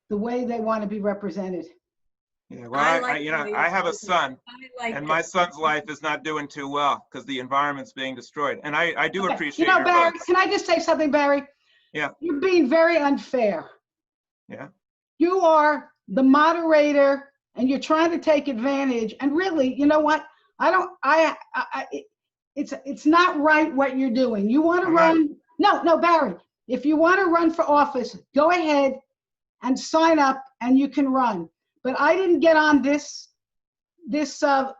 the way they want to be represented. Yeah, well, I have a son, and my son's life is not doing too well because the environment's being destroyed. And I do appreciate your Barry, votes. can I just say something, Barry? Yeah. You're being very unfair. Yeah. You are the moderator, and you're trying to take advantage. And really, you know what? It's not right what you're doing. You want to run? No, Barry. If you want to run for office, go ahead and sign up, and you can run. But I didn't get on this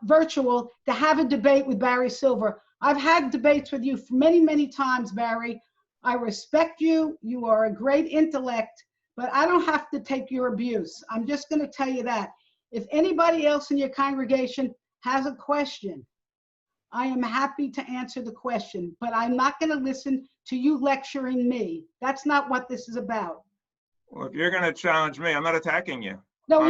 virtual to have a debate with Barry Silver. I've had debates with you many, many times, Barry. I respect you. You are a great intellect, but I don't have to take your abuse. I'm just going to tell you that. If anybody else in your congregation has a question, I am happy to answer the question, but I'm not going to listen to you lecturing me. That's not what this is about. Well, if you're going to challenge me, I'm not attacking you. No,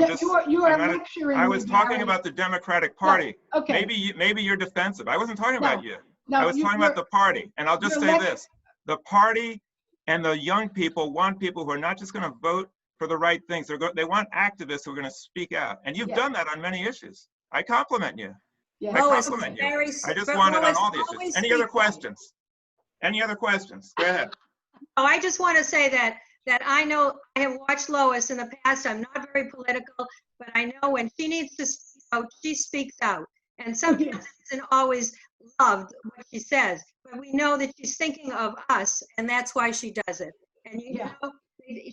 you are lecturing. I was talking about the Democratic Party. No, okay. Maybe you're defensive. I wasn't talking about you. No, I was talking about the party. And I'll just say this. The party and the young people want people who are not just going to vote for the right things. They want activists who are going to speak out. And you've done that on many issues. I compliment you. Yeah. I compliment you. I just want it on all the issues. Any other questions? Any other questions? Go ahead. Oh, I just want to say that I know I have watched Lois in the past. I'm not very political, but I know when she needs to speak out, she speaks out. And sometimes it isn't always loved what she says, but we know that she's thinking of us, and that's why she does it. And you know,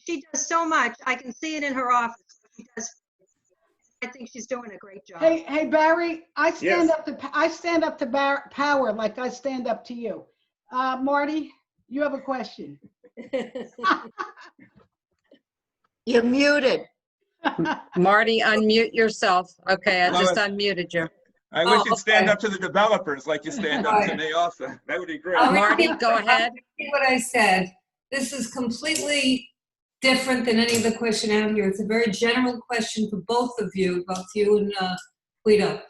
she does so much. I can see it in her office. She does. I think she's doing a great job. Hey, Barry, I stand up to power like I stand up to you. Marty, you have a question. You're muted. Marty, unmute yourself. Okay, I just unmuted you. I wish you'd stand up to the developers like you stand up to me also. That would be great. Marty, go ahead. What I said, this is completely different than any of the question out here. It's a very general question for both you and Guido.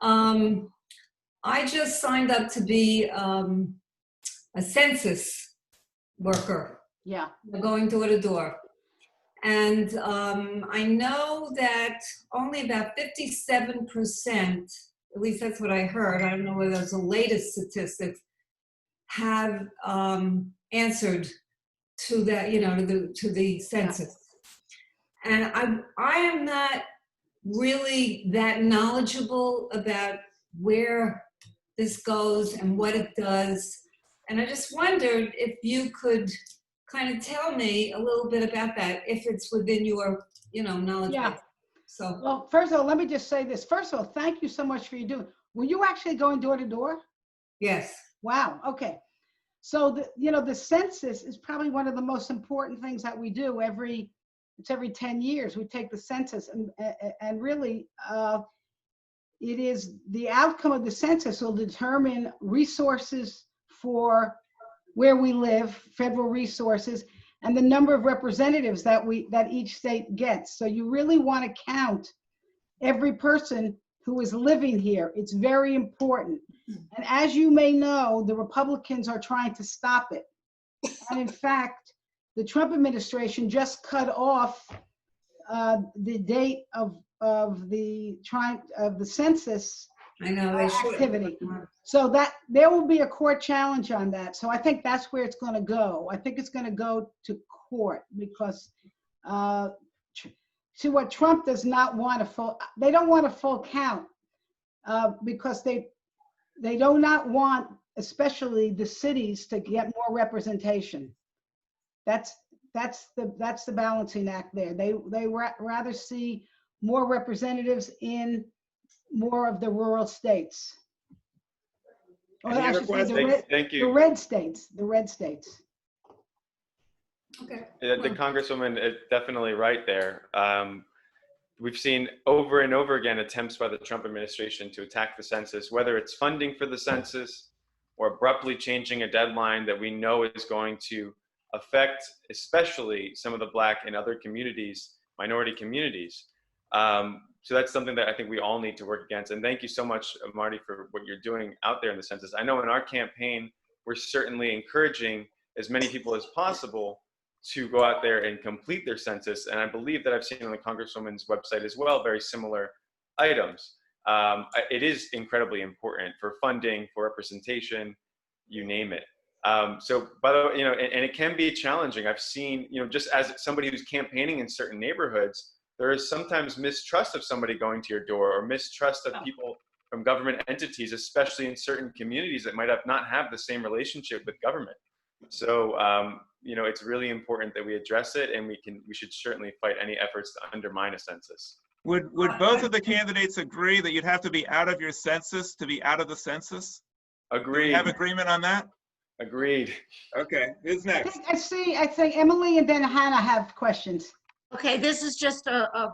I just signed up to be a census worker. Yeah. Going door to door. And I know that only about 57%, at least that's what I heard, I don't know whether that's the latest statistics, have answered to that, to the census. And I am not really that knowledgeable about where this goes and what it does. And I just wondered if you could kind of tell me a little bit about that, if it's within your, knowledge. Yeah. So. Well, first of all, let me just say this. First of all, thank you so much for your doing. Were you actually going door to door? Yes. Wow. Okay. So the census is probably one of the most important things that we do every 10 years. We take the census, and really, it is the outcome of the census will determine resources for where we live, federal resources, and the number of representatives that each state gets. So you really want to count every person who is living here. It's very important. And as you may know, the Republicans are trying to stop it. And in fact, the Trump administration just cut off the date of the census activity. So that there will be a court challenge on that. So I think that's where it's going to go. I think it's going to go to court because see what Trump does not want they don't want a full count because they do not want, especially the cities, to get more representation. That's the balancing act there. They rather see more representatives in more of the rural states. Or Any I other should say questions? Thank the you. red states, the red states. Okay. The Congresswoman is definitely right there. We've seen over and over again attempts by the Trump administration to attack the census, whether it's funding for the census or abruptly changing a deadline that we know is going to affect especially some of the Black and other communities, minority communities. So that's something that I think we all need to work against. And thank you so much, Marty, for what you're doing out there in the census. I know in our campaign, we're certainly encouraging as many people as possible to go out there and complete their census. And I believe that I've seen on the Congresswoman's website as well, very similar items. It is incredibly important for funding, for representation, you name it. So, by the way, and it can be challenging. I've seen, just as somebody who's campaigning in certain neighborhoods, there is sometimes mistrust of somebody going to your door or mistrust of people from government entities, especially in certain communities that might not have the same relationship with government. So, it's really important that we address it, and we should certainly fight any efforts to undermine a census. Would both of the candidates agree that you'd have to be out of your census to be out of the census? Agreed. Do we have agreement on that? Agreed. Okay, who's next? I think Emily and then Hannah have questions. Okay, this is just a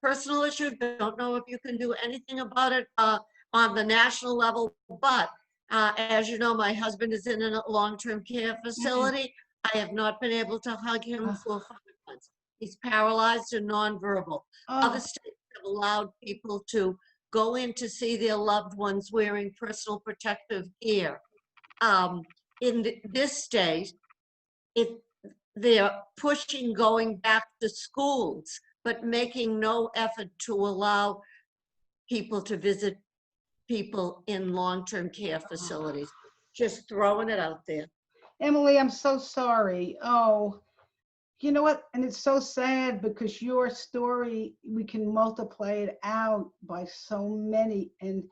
personal issue. Don't know if you can do anything about it on the national level, but as you know, my husband is in a long-term care facility. I have not been able to hug him for 5 months. He's paralyzed and nonverbal. Other states have allowed people to go in to see their loved ones wearing personal protective gear. In this state, they're pushing going back to schools, but making no effort to allow people to visit people in long-term care facilities. Just throwing it out there. Emily, I'm so sorry. Oh, you know what? And it's so sad because your story, we can multiply it out by so many. And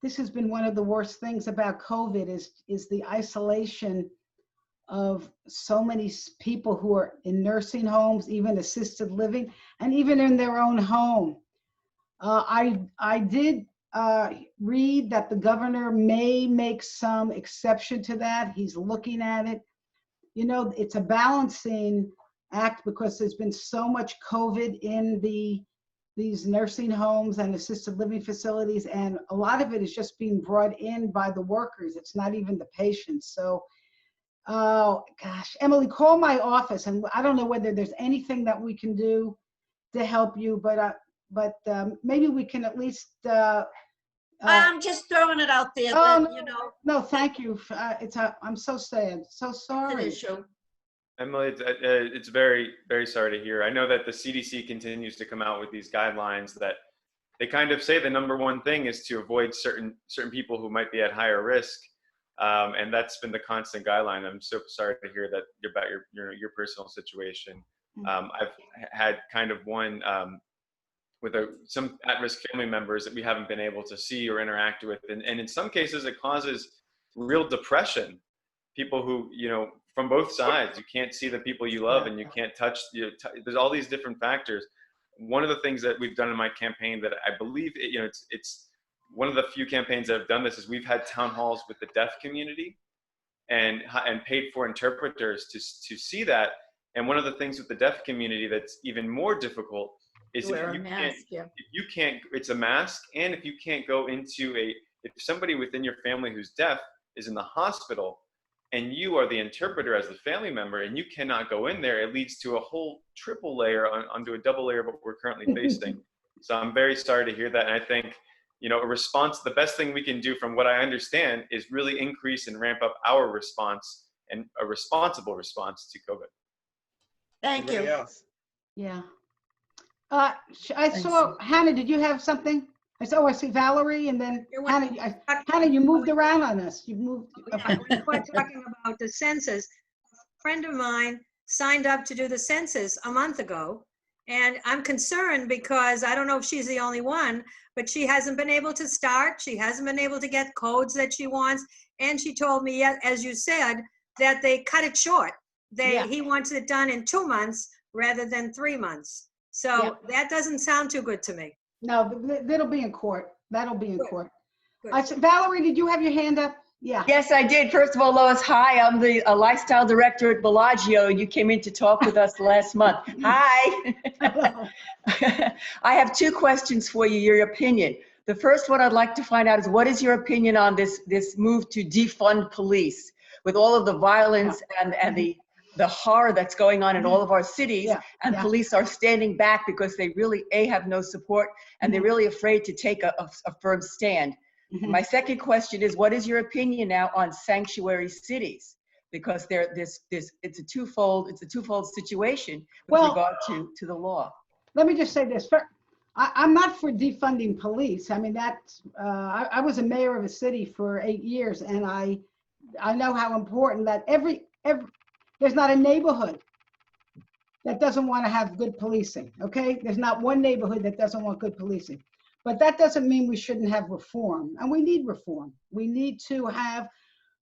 this has been one of the worst things about COVID is the isolation of so many people who are in nursing homes, even assisted living, and even in their own home. I did read that the governor may make some exception to that. He's looking at it. It's a balancing act because there's been so much COVID in these nursing homes and assisted living facilities, and a lot of it is just being brought in by the workers. It's not even the patients. So, oh gosh, Emily, call my office, and I don't know whether there's anything that we can do to help you, but maybe we can at least. I'm just throwing it out there. No, thank you. I'm so sad. So sorry. Emily, it's very, very sorry to hear. I know that the CDC continues to come out with these guidelines that they kind of say the number one thing is to avoid certain people who might be at higher risk, and that's been the constant guideline. I'm so sorry to hear that about your personal situation. I've had kind of one with some at-risk family members that we haven't been able to see or interact with, and in some cases it causes real depression. People who from both sides, you can't see the people you love, and you can't touch. There's all these different factors. One of the things that we've done in my campaign that I believe it's one of the few campaigns that have done this is we've had town halls with the deaf community, and paid for interpreters to see that. And one of the things with the deaf community that's even more difficult is if you can't, it's a mask, and if you can't go into if somebody within your family who's deaf is in the hospital, and you are the interpreter as the family member, and you cannot go in there, it leads to a whole triple layer onto a double layer of what we're currently facing. So I'm very sorry to hear that. And I think, the best thing we can do from what I understand is really increase and ramp up our response and a responsible response to COVID. Thank you. Else? Yeah. I saw, Hannah, did you have something? I see Valerie, and then Hannah, you moved around on us. You moved. Yeah, we were talking about the census. A friend of mine signed up to do the census a month ago, and I'm concerned because I don't know if she's the only one, but she hasn't been able to start. She hasn't been able to get codes that she wants, and she told me, as you said, that they cut it short. He wants it done in 2 months rather than 3 months. So that doesn't sound too good to me. No, that'll be in court. That'll be in Good. court. Good. Valerie, did you have your hand up? Yeah. Yes, I did. First of all, Lois, hi. I'm the lifestyle director at Bellagio. You came in to talk with us last month. Hi. Hello. I have two questions for you, your opinion. The first one I'd like to find out is, what is your opinion on this move to defund police with all of the violence and the horror that's going on in all of our cities, and police are standing back because they really, have no support, and they're really afraid to take a firm stand. And my second question is, what is your opinion now on sanctuary cities? Because it's a twofold situation with regard to the law. Let me just say this. I'm not for defunding police. I mean, that's, I was a mayor of a city for 8 years, and I know how important that there's not a neighborhood that doesn't want to have good policing, okay? There's not one neighborhood that doesn't want good policing. But that doesn't mean we shouldn't have reform, and we need reform. We need to have,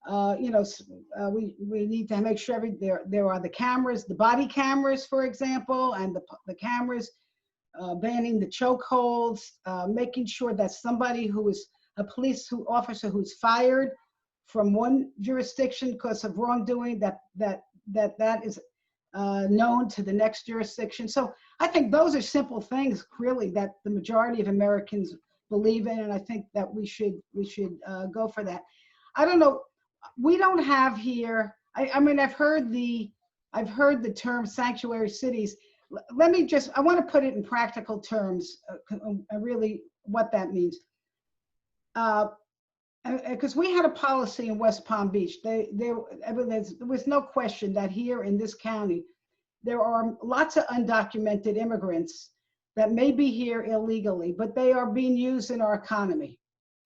we need to make sure there are the cameras, the body cameras, for example, and the cameras banning the chokeholds, making sure that somebody who is a police officer who's fired from one jurisdiction because of wrongdoing, that is known to the next jurisdiction. So I think those are simple things, really, that the majority of Americans believe in, and I think that we should go for that. I don't know. We don't have here. I mean, I've heard the term sanctuary cities. Let me I want to put it in practical terms, really what that means. Because we had a policy in West Palm Beach. There was no question that here in this county, there are lots of undocumented immigrants that may be here illegally, but they are being used in our economy.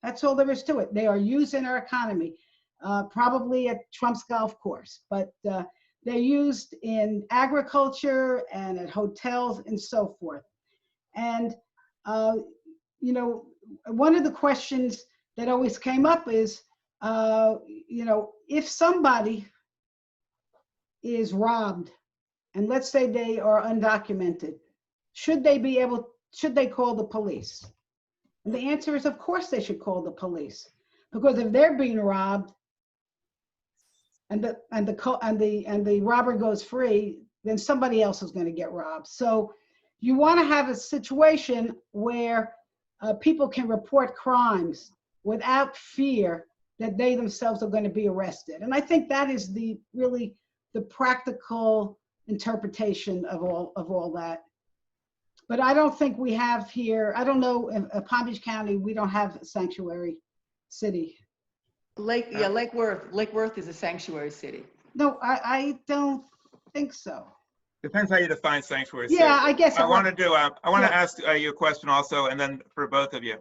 That's all there is to it. They are used in our economy, probably at Trump's golf course, but they're used in agriculture and at hotels and so forth. And, one of the questions that always came up is, if somebody is robbed, and let's say they are undocumented, should they call the police? And the answer is, of course they should call the police, because if they're being robbed and the robber goes free, then somebody else is going to get robbed. So you want to have a situation where people can report crimes without fear that they themselves are going to be arrested. And I think that is really the practical interpretation of all that. But I don't think we have here, I don't know, in Palm Beach County, we don't have a sanctuary city. Lake Worth is a sanctuary city. No, I don't think so. Depends how you define sanctuary city. Yeah, I guess. I want to ask you a question also, and then for both of you.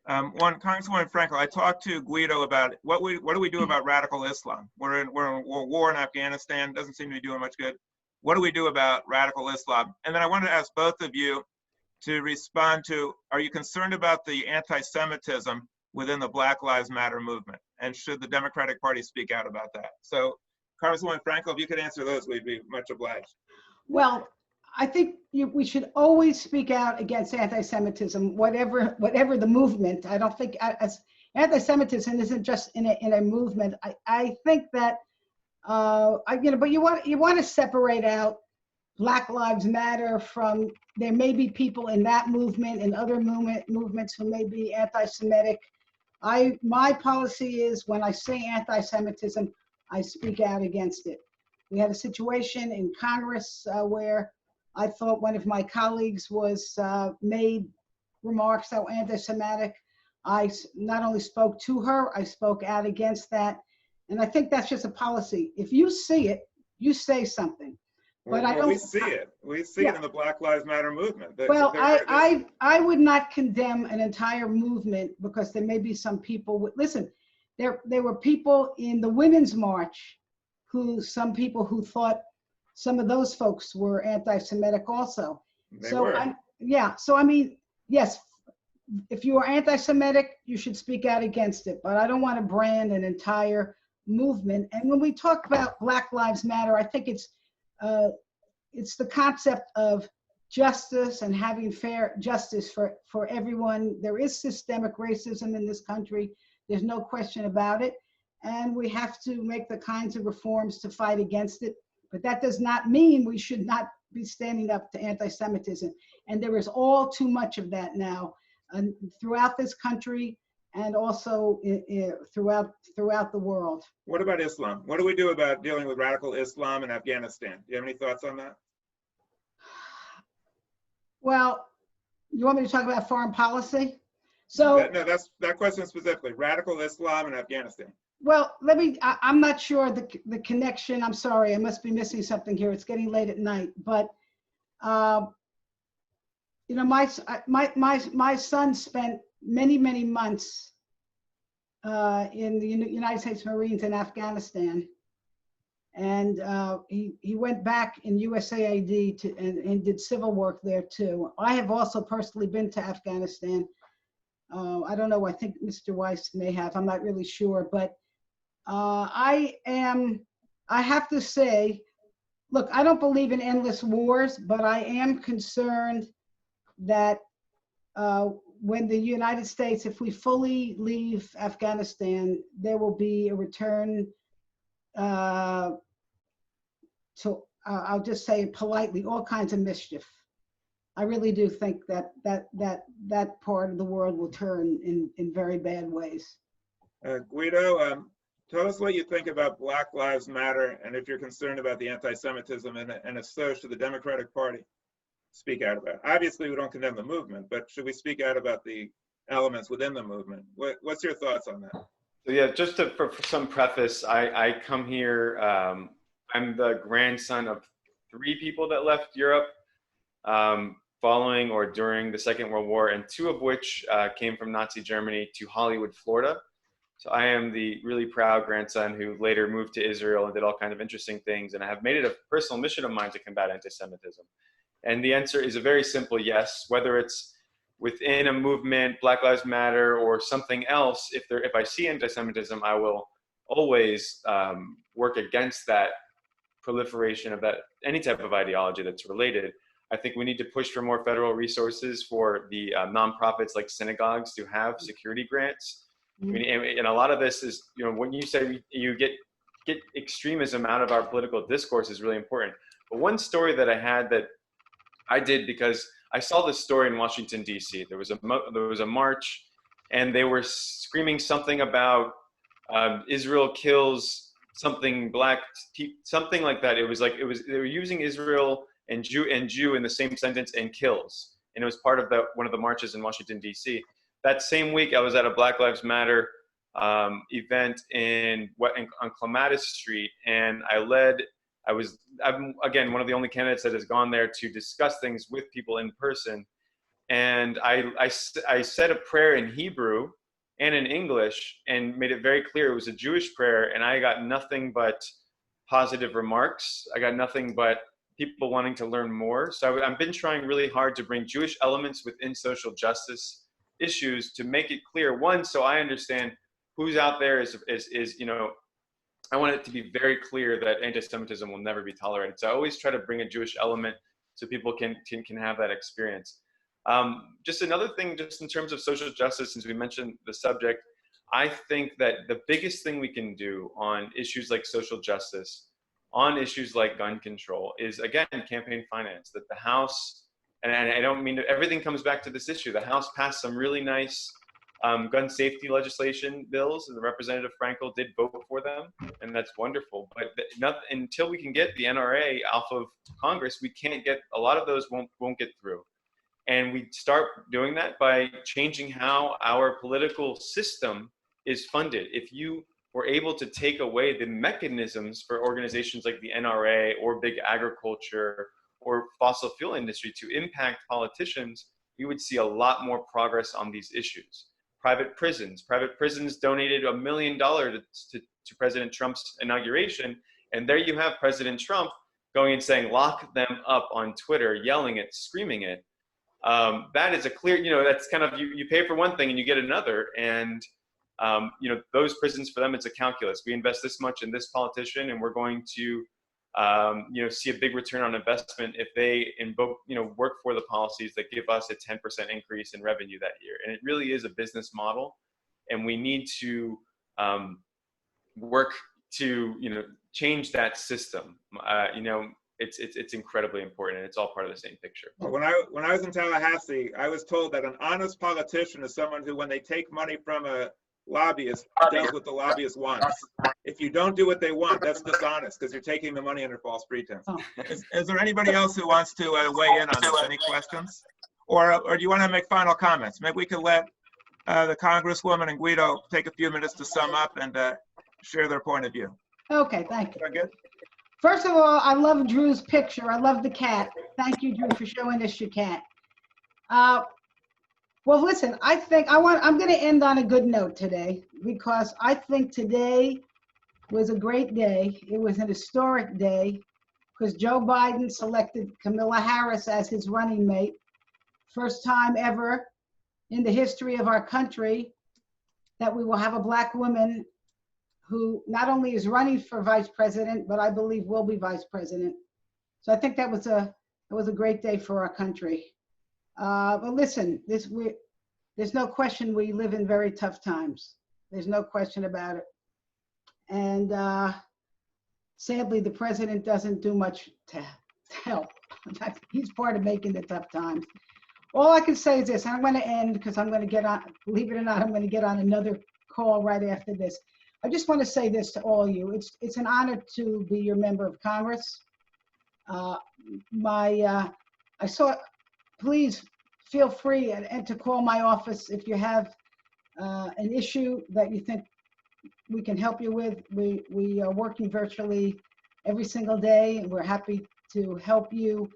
Congresswoman Frankel, I talked to Guido about what do we do about radical Islam? We're in war in Afghanistan, doesn't seem to be doing much good. What do we do about radical Islam? And then I want to ask both of you to respond to, are you concerned about the anti-Semitism within the Black Lives Matter movement? And should the Democratic Party speak out about that? So Congresswoman Frankel, if you could answer those, we'd be much obliged. Well, I think we should always speak out against anti-Semitism, whatever the movement. I don't think anti-Semitism isn't just in a movement. I think that but you want to separate out Black Lives Matter from, there may be people in that movement and other movements who may be anti-Semitic. My policy is, when I say anti-Semitism, I speak out against it. We had a situation in Congress where I thought one of my colleagues was made remarks that were anti-Semitic. I not only spoke to her, I spoke out against that. And I think that's just a policy. If you see it, you say something. But I don't. We see it. We see it in the Black Lives Matter movement. I would not condemn an entire movement, because there may be some people. Listen, there were people in the Women's March some people who thought some of those folks were anti-Semitic also. So I mean, yes, if you are anti-Semitic, you should speak out against it. But I don't want to brand an entire movement. And when we talk about Black Lives Matter, I think it's the concept of justice and having fair justice for everyone. There is systemic racism in this country. There's no question about it. And we have to make the kinds of reforms to fight against it. But that does not mean we should not be standing up to anti-Semitism. And there is all too much of that now throughout this country and also throughout the world. What about Islam? What do we do about dealing with radical Islam in Afghanistan? Do you have any thoughts on that? Well, you want me to talk about foreign policy? So no, that's that question specifically, radical Islam in Afghanistan. Well, I'm not sure the connection. I'm sorry, I must be missing something here. It's getting late at night, but you know, my son spent many months in the United States Marines in Afghanistan, and he went back in USAID and did civil work there too. I have also personally been to Afghanistan. I don't know, I think Mr. Weiss may have, I'm not really sure, but I have to say, look, I don't believe in endless wars, but I am concerned that when the United States, if we fully leave Afghanistan, there will be a return to, I'll just say it politely, all kinds of mischief. I really do think that part of the world will turn in very bad ways. Guido, tell us what you think about Black Lives Matter, and if you're concerned about the anti-Semitism, and if so, should the Democratic Party speak out about it? Obviously, we don't condemn the movement, but should we speak out about the elements within the movement? What's your thoughts on that? So yeah, just for some preface, I come here, I'm the grandson of 3 people that left Europe following or during the Second World War, and 2 of which came from Nazi Germany to Hollywood, Florida. So I am the really proud grandson who later moved to Israel and did all kinds of interesting things, and I have made it a personal mission of mine to combat anti-Semitism. And the answer is a very simple yes, whether it's within a movement, Black Lives Matter, or something else. If I see anti-Semitism, I will always work against that proliferation of that, any type of ideology that's related. I think we need to push for more federal resources for the nonprofits like synagogues to have security grants. I mean, and a lot of this is, you know, when you say you get extremism out of our political discourse is really important. But one story that I had that I did because I saw this story in Washington, D.C. There was a march, and they were screaming something about Israel kills something black, something like that. It was they were using Israel and Jew in the same sentence, and kills, and it was part of one of the marches in Washington, D.C. That same week, I was at a Black Lives Matter event on Clematis Street, and I'm again one of the only candidates that has gone there to discuss things with people in person. And I said a prayer in Hebrew and in English and made it very clear it was a Jewish prayer, and I got nothing but positive remarks. I got nothing but people wanting to learn more. So I've been trying really hard to bring Jewish elements within social justice issues to make it clear, one, so I understand who's out there is you know, I want it to be very clear that anti-Semitism will never be tolerated. So I always try to bring a Jewish element so people can have that experience. Just another thing, just in terms of social justice, since we mentioned the subject, I think that the biggest thing we can do on issues like social justice, on issues like gun control, is again campaign finance. That the House, and I don't mean to, everything comes back to this issue. The House passed some really nice gun safety legislation bills, and the Representative Frankel did vote for them, and that's wonderful. But until we can get the NRA off of Congress, we can't get, a lot of those won't get through. And we start doing that by changing how our political system is funded. If you were able to take away the mechanisms for organizations like the NRA or big agriculture or fossil fuel industry to impact politicians, you would see a lot more progress on these issues. Private prisons donated $1 million to President Trump's inauguration, and there you have President Trump going and saying, lock them up on Twitter, yelling it, screaming it. That is a clear, you know, that's kind of, you pay for one thing and you get another, and you know, those prisons, for them, it's a calculus. We invest this much in this politician, and we're going to you know, see a big return on investment if they invoke, you know, work for the policies that give us a 10% increase in revenue that year. And it really is a business model, and we need to work to, you know, change that system. You know, it's incredibly important, and it's all part of the same picture. Well, when I was in Tallahassee, I was told that an honest politician is someone who, when they take money from a lobbyist, does what the lobbyist wants. If you don't do what they want, that's dishonest, because you're taking the money under false pretense. Oh. Is there anybody else who wants to weigh in on this? Any questions? Or do you want to make final comments? Maybe we could let the Congresswoman and Guido take a few minutes to sum up and share their point of view. Okay, thank you. Is that good? First of all, I love Drew's picture. I love the cat. Thank you, Drew, for showing us your cat. Well, listen, I'm going to end on a good note today, because I think today was a great day. It was an historic day, because Joe Biden selected Kamala Harris as his running mate. First time ever in the history of our country that we will have a Black woman who not only is running for vice president, but I believe will be vice president. So I think that was a great day for our country. But listen, there's no question we live in very tough times. There's no question about it. And sadly, the president doesn't do much to help. He's part of making the tough times. All I can say is this, and I'm going to end because I'm going to get on, believe it or not, I'm going to get on another call right after this. I just want to say this to all of you. It's an honor to be your member of Congress. Please feel free and to call my office if you have an issue that you think we can help you with. We are working virtually every single day, and we're happy to help you.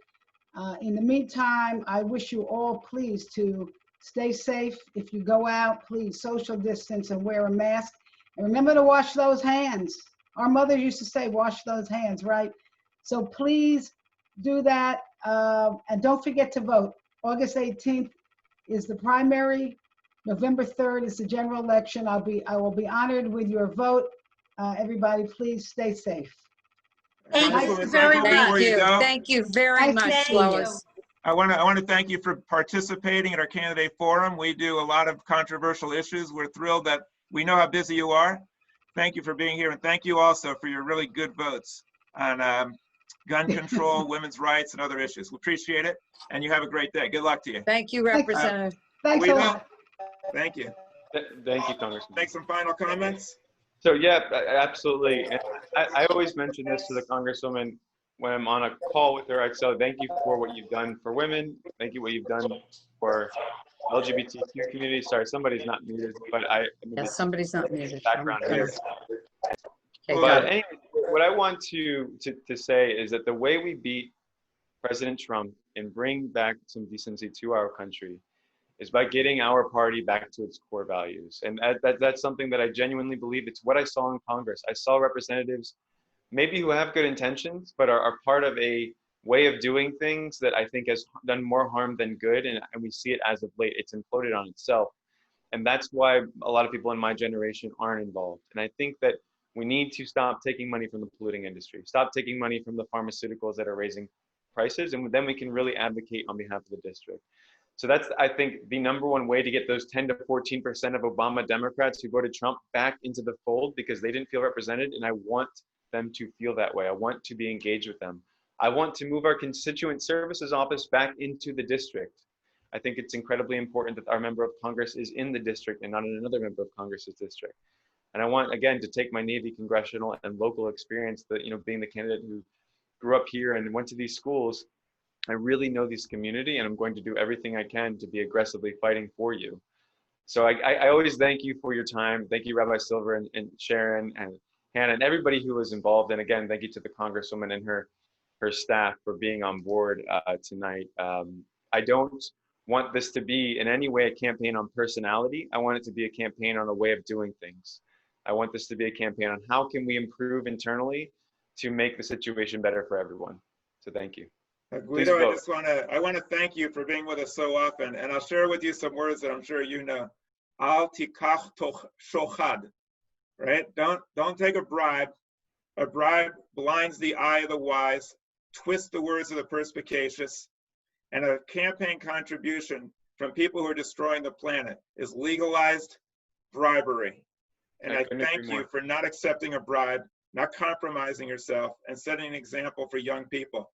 In the meantime, I wish you all, please, to stay safe. If you go out, please social distance and wear a mask. And remember to wash those hands. Our mother used to say, wash those hands, right? So please do that. And don't forget to vote. August 18th is the primary. November 3rd is the general election. I will be honored with your vote. Everybody, please stay safe. Thank you very much. Thank you very much, Lois. I want to thank you for participating at our candidate forum. We do a lot of controversial issues. We're thrilled that we know how busy you are. Thank you for being here, and thank you also for your really good votes on gun control, women's rights, and other issues. We appreciate it, and you have a great day. Good luck to you. Thank you, Representative. Thanks a lot. Thank you. Thank you, Congressman. Make some final comments. So yeah, absolutely. And I always mention this to the Congresswoman when I'm on a call with her. I say, thank you for what you've done for women. Thank you what you've done for LGBTQ community. Sorry, somebody's not muted, but Yes, somebody's not muted. Background here. Okay, But anyway, what I want to say is that the way we beat President Trump and bring back some decency to our country is by getting our party back to its core values. And that's something that I genuinely believe. It's what I saw in Congress. I saw representatives maybe who have good intentions, but are part of a way of doing things that I think has done more harm than good. And we see it as of late. It's imploded on itself. And that's why a lot of people in my generation aren't involved. And I think that we need to stop taking money from the polluting industry, stop taking money from the pharmaceuticals that are raising prices, and then we can really advocate on behalf of the district. So that's, I think, the #1 way to get those 10 to 14% of Obama Democrats who voted Trump back into the fold, because they didn't feel represented, and I want them to feel that way. I want to be engaged with them. I want to move our constituent services office back into the district. I think it's incredibly important that our member of Congress is in the district and not in another member of Congress's district. And I want, again, to take my Navy congressional and local experience, that, you know, being the candidate who grew up here and went to these schools, I really know this community, and I'm going to do everything I can to be aggressively fighting for you. So I always thank you for your time. Thank you, Rabbi Silver and Sharon and Hannah and everybody who was involved. And again, thank you to the Congresswoman and her staff for being on board tonight. I don't want this to be in any way a campaign on personality. I want it to be a campaign on a way of doing things. I want this to be a campaign on how can we improve internally to make the situation better for everyone. So thank you. Guido, I want to thank you for being with us so often, and I'll share with you some words that I'm sure you know. Al tikach shochad, right? Don't take a bribe. A bribe blinds the eye of the wise, twists the words of the perspicacious, and a campaign contribution from people who are destroying the planet is legalized bribery. And I thank you for not accepting a bribe, not compromising yourself, and setting an example for young people.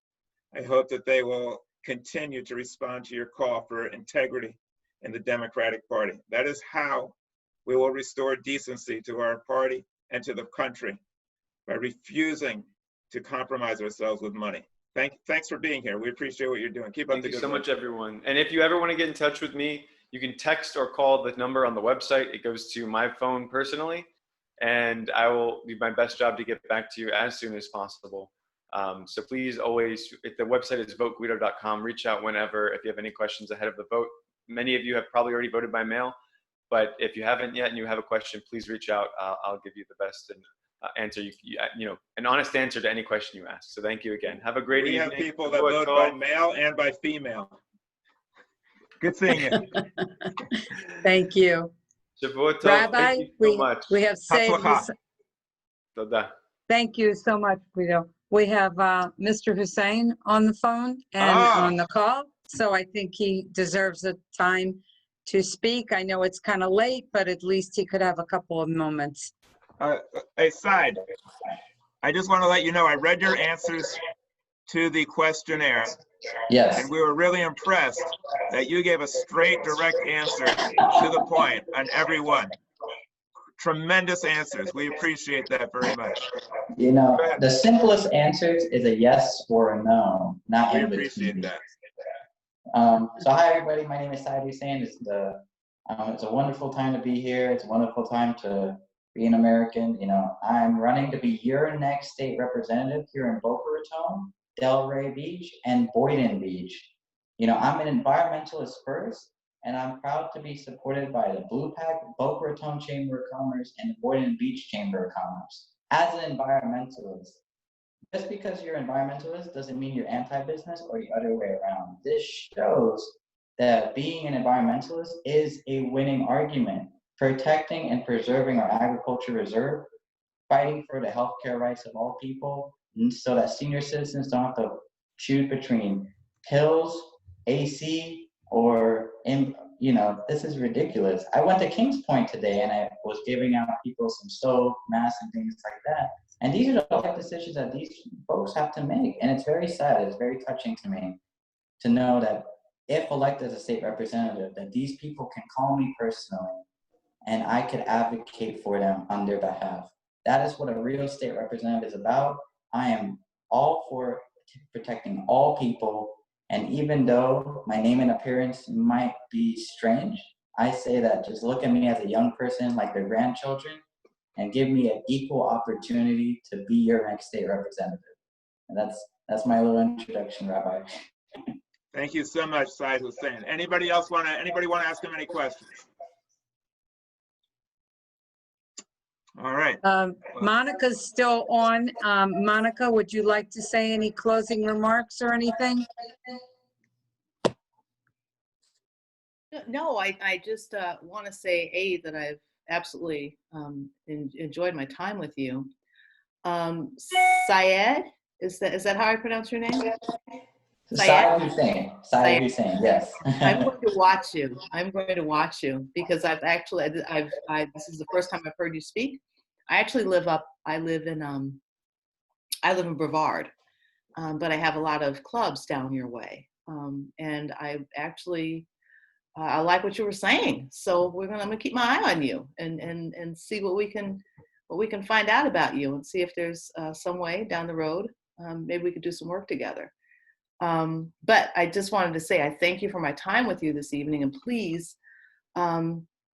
I hope that they will continue to respond to your call for integrity in the Democratic Party. That is how we will restore decency to our party and to the country, by refusing to compromise ourselves with money. Thanks for being here. We appreciate what you're doing. Keep up the good work. Thank you so much, everyone. And if you ever want to get in touch with me, you can text or call the number on the website. It goes to my phone personally, and I will do my best job to get back to you as soon as possible. So please always, if the website is voteguido.com, reach out whenever if you have any questions ahead of the vote. Many of you have probably already voted by mail, but if you haven't yet and you have a question, please reach out. I'll give you the best and answer, an honest answer to any question you ask. So thank you again. Have a great evening. We have people that vote by male and by female. Good seeing you. Thank you. Shavuot Tov. Rabbi, Thank you so much. we have saved this. Toda. Thank you so much, Guido. We have Mr. Hussein on the phone and on the call, so I think he deserves the time to speak. I know it's kind of late, but at least he could have a couple of moments. Aside, I just want to let you know I read your answers to the questionnaire. Yes. And we were really impressed that you gave a straight, direct answer to the point on every one. Tremendous answers. We appreciate that very much. You know, the simplest answers is a yes or a no, not in between. We appreciate that. So hi everybody, my name is Syed Hussein. It's a wonderful time to be here. It's a wonderful time to be an American. You know, I'm running to be your next state representative here in Boca Raton, Delray Beach, and Boynton Beach. You know, I'm an environmentalist first, and I'm proud to be supported by the Blue Pack, Boca Raton Chamber of Commerce, and the Boynton Beach Chamber of Commerce. As an environmentalist, just because you're an environmentalist doesn't mean you're anti-business or the other way around. This shows that being an environmentalist is a winning argument. Protecting and preserving our agriculture reserve, fighting for the healthcare rights of all people, so that senior citizens don't have to choose between pills, AC, or, you know, this is ridiculous. I went to Kings Point today and I was giving out people some soap, masks, and things like that. And these are the life decisions that these folks have to make. And it's very sad, it's very touching to me to know that if elected as a state representative, that these people can call me personally and I could advocate for them on their behalf. That is what a real state representative is about. I am all for protecting all people. And even though my name and appearance might be strange, I say that just look at me as a young person like their grandchildren and give me an equal opportunity to be your next state representative. And that's my little introduction, Rabbi. Thank you so much, Syed Hussein. Anybody want to ask him any questions? All right. Monica's still on. Monica, would you like to say any closing remarks or anything? No, I just want to say, that I've absolutely enjoyed my time with you. Syed, is that how I pronounce your name? Syed Hussein. Syed Hussein, yes. I'm going to watch you. I'm going to watch you because I've actually, this is the first time I've heard you speak. I live in Brevard, but I have a lot of clubs down your way. And I actually, I like what you were saying. So I'm gonna keep my eye on you and see what we can find out about you and see if there's some way down the road, maybe we could do some work together. But I just wanted to say, I thank you for my time with you this evening. And please,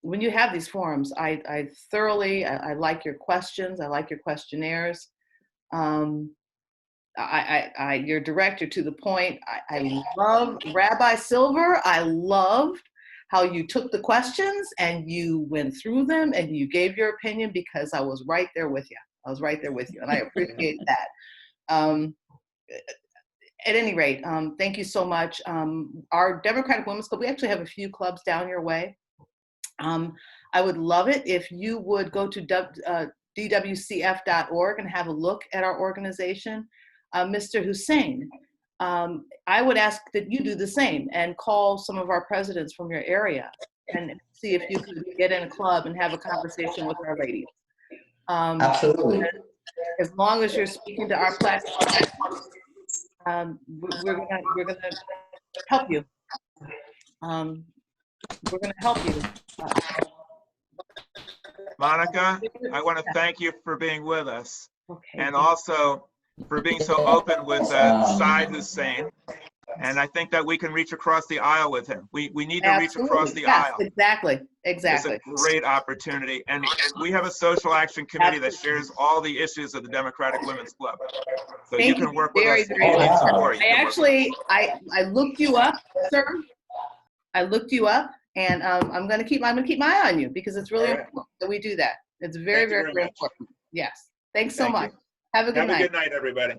when you have these forums, I thoroughly like your questions. I like your questionnaires. You're direct, you're to the point. I love Rabbi Silver. I loved how you took the questions and you went through them and you gave your opinion because I was right there with you. And I appreciate that. At any rate, thank you so much. Our Democratic Women's Club, we actually have a few clubs down your way. I would love it if you would go to dwcf.org and have a look at our organization. Mr. Hussein, I would ask that you do the same and call some of our presidents from your area and see if you could get in a club and have a conversation with our ladies. Absolutely. As long as you're speaking to our platform, we're gonna help you. We're gonna help you. Monica, I want to thank you for being with us, Okay. and also for being so open with Said Hussein. And I think that we can reach across the aisle with him. We need to reach across the aisle. Exactly. It's a great opportunity. And we have a social action committee that shares all the issues of the Democratic Women's Club. So you can work with us. Very much. I looked you up, sir. I looked you up, and I'm gonna keep my eye on you because it's really important that we do that. It's very important. Yes. Thanks so much. Have a good night. Have a good night, everybody.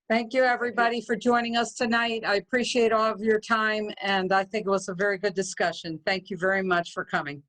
Thank you, everybody, for joining us tonight. I appreciate all of your time, and I think it was a very good discussion. Thank you very much for coming.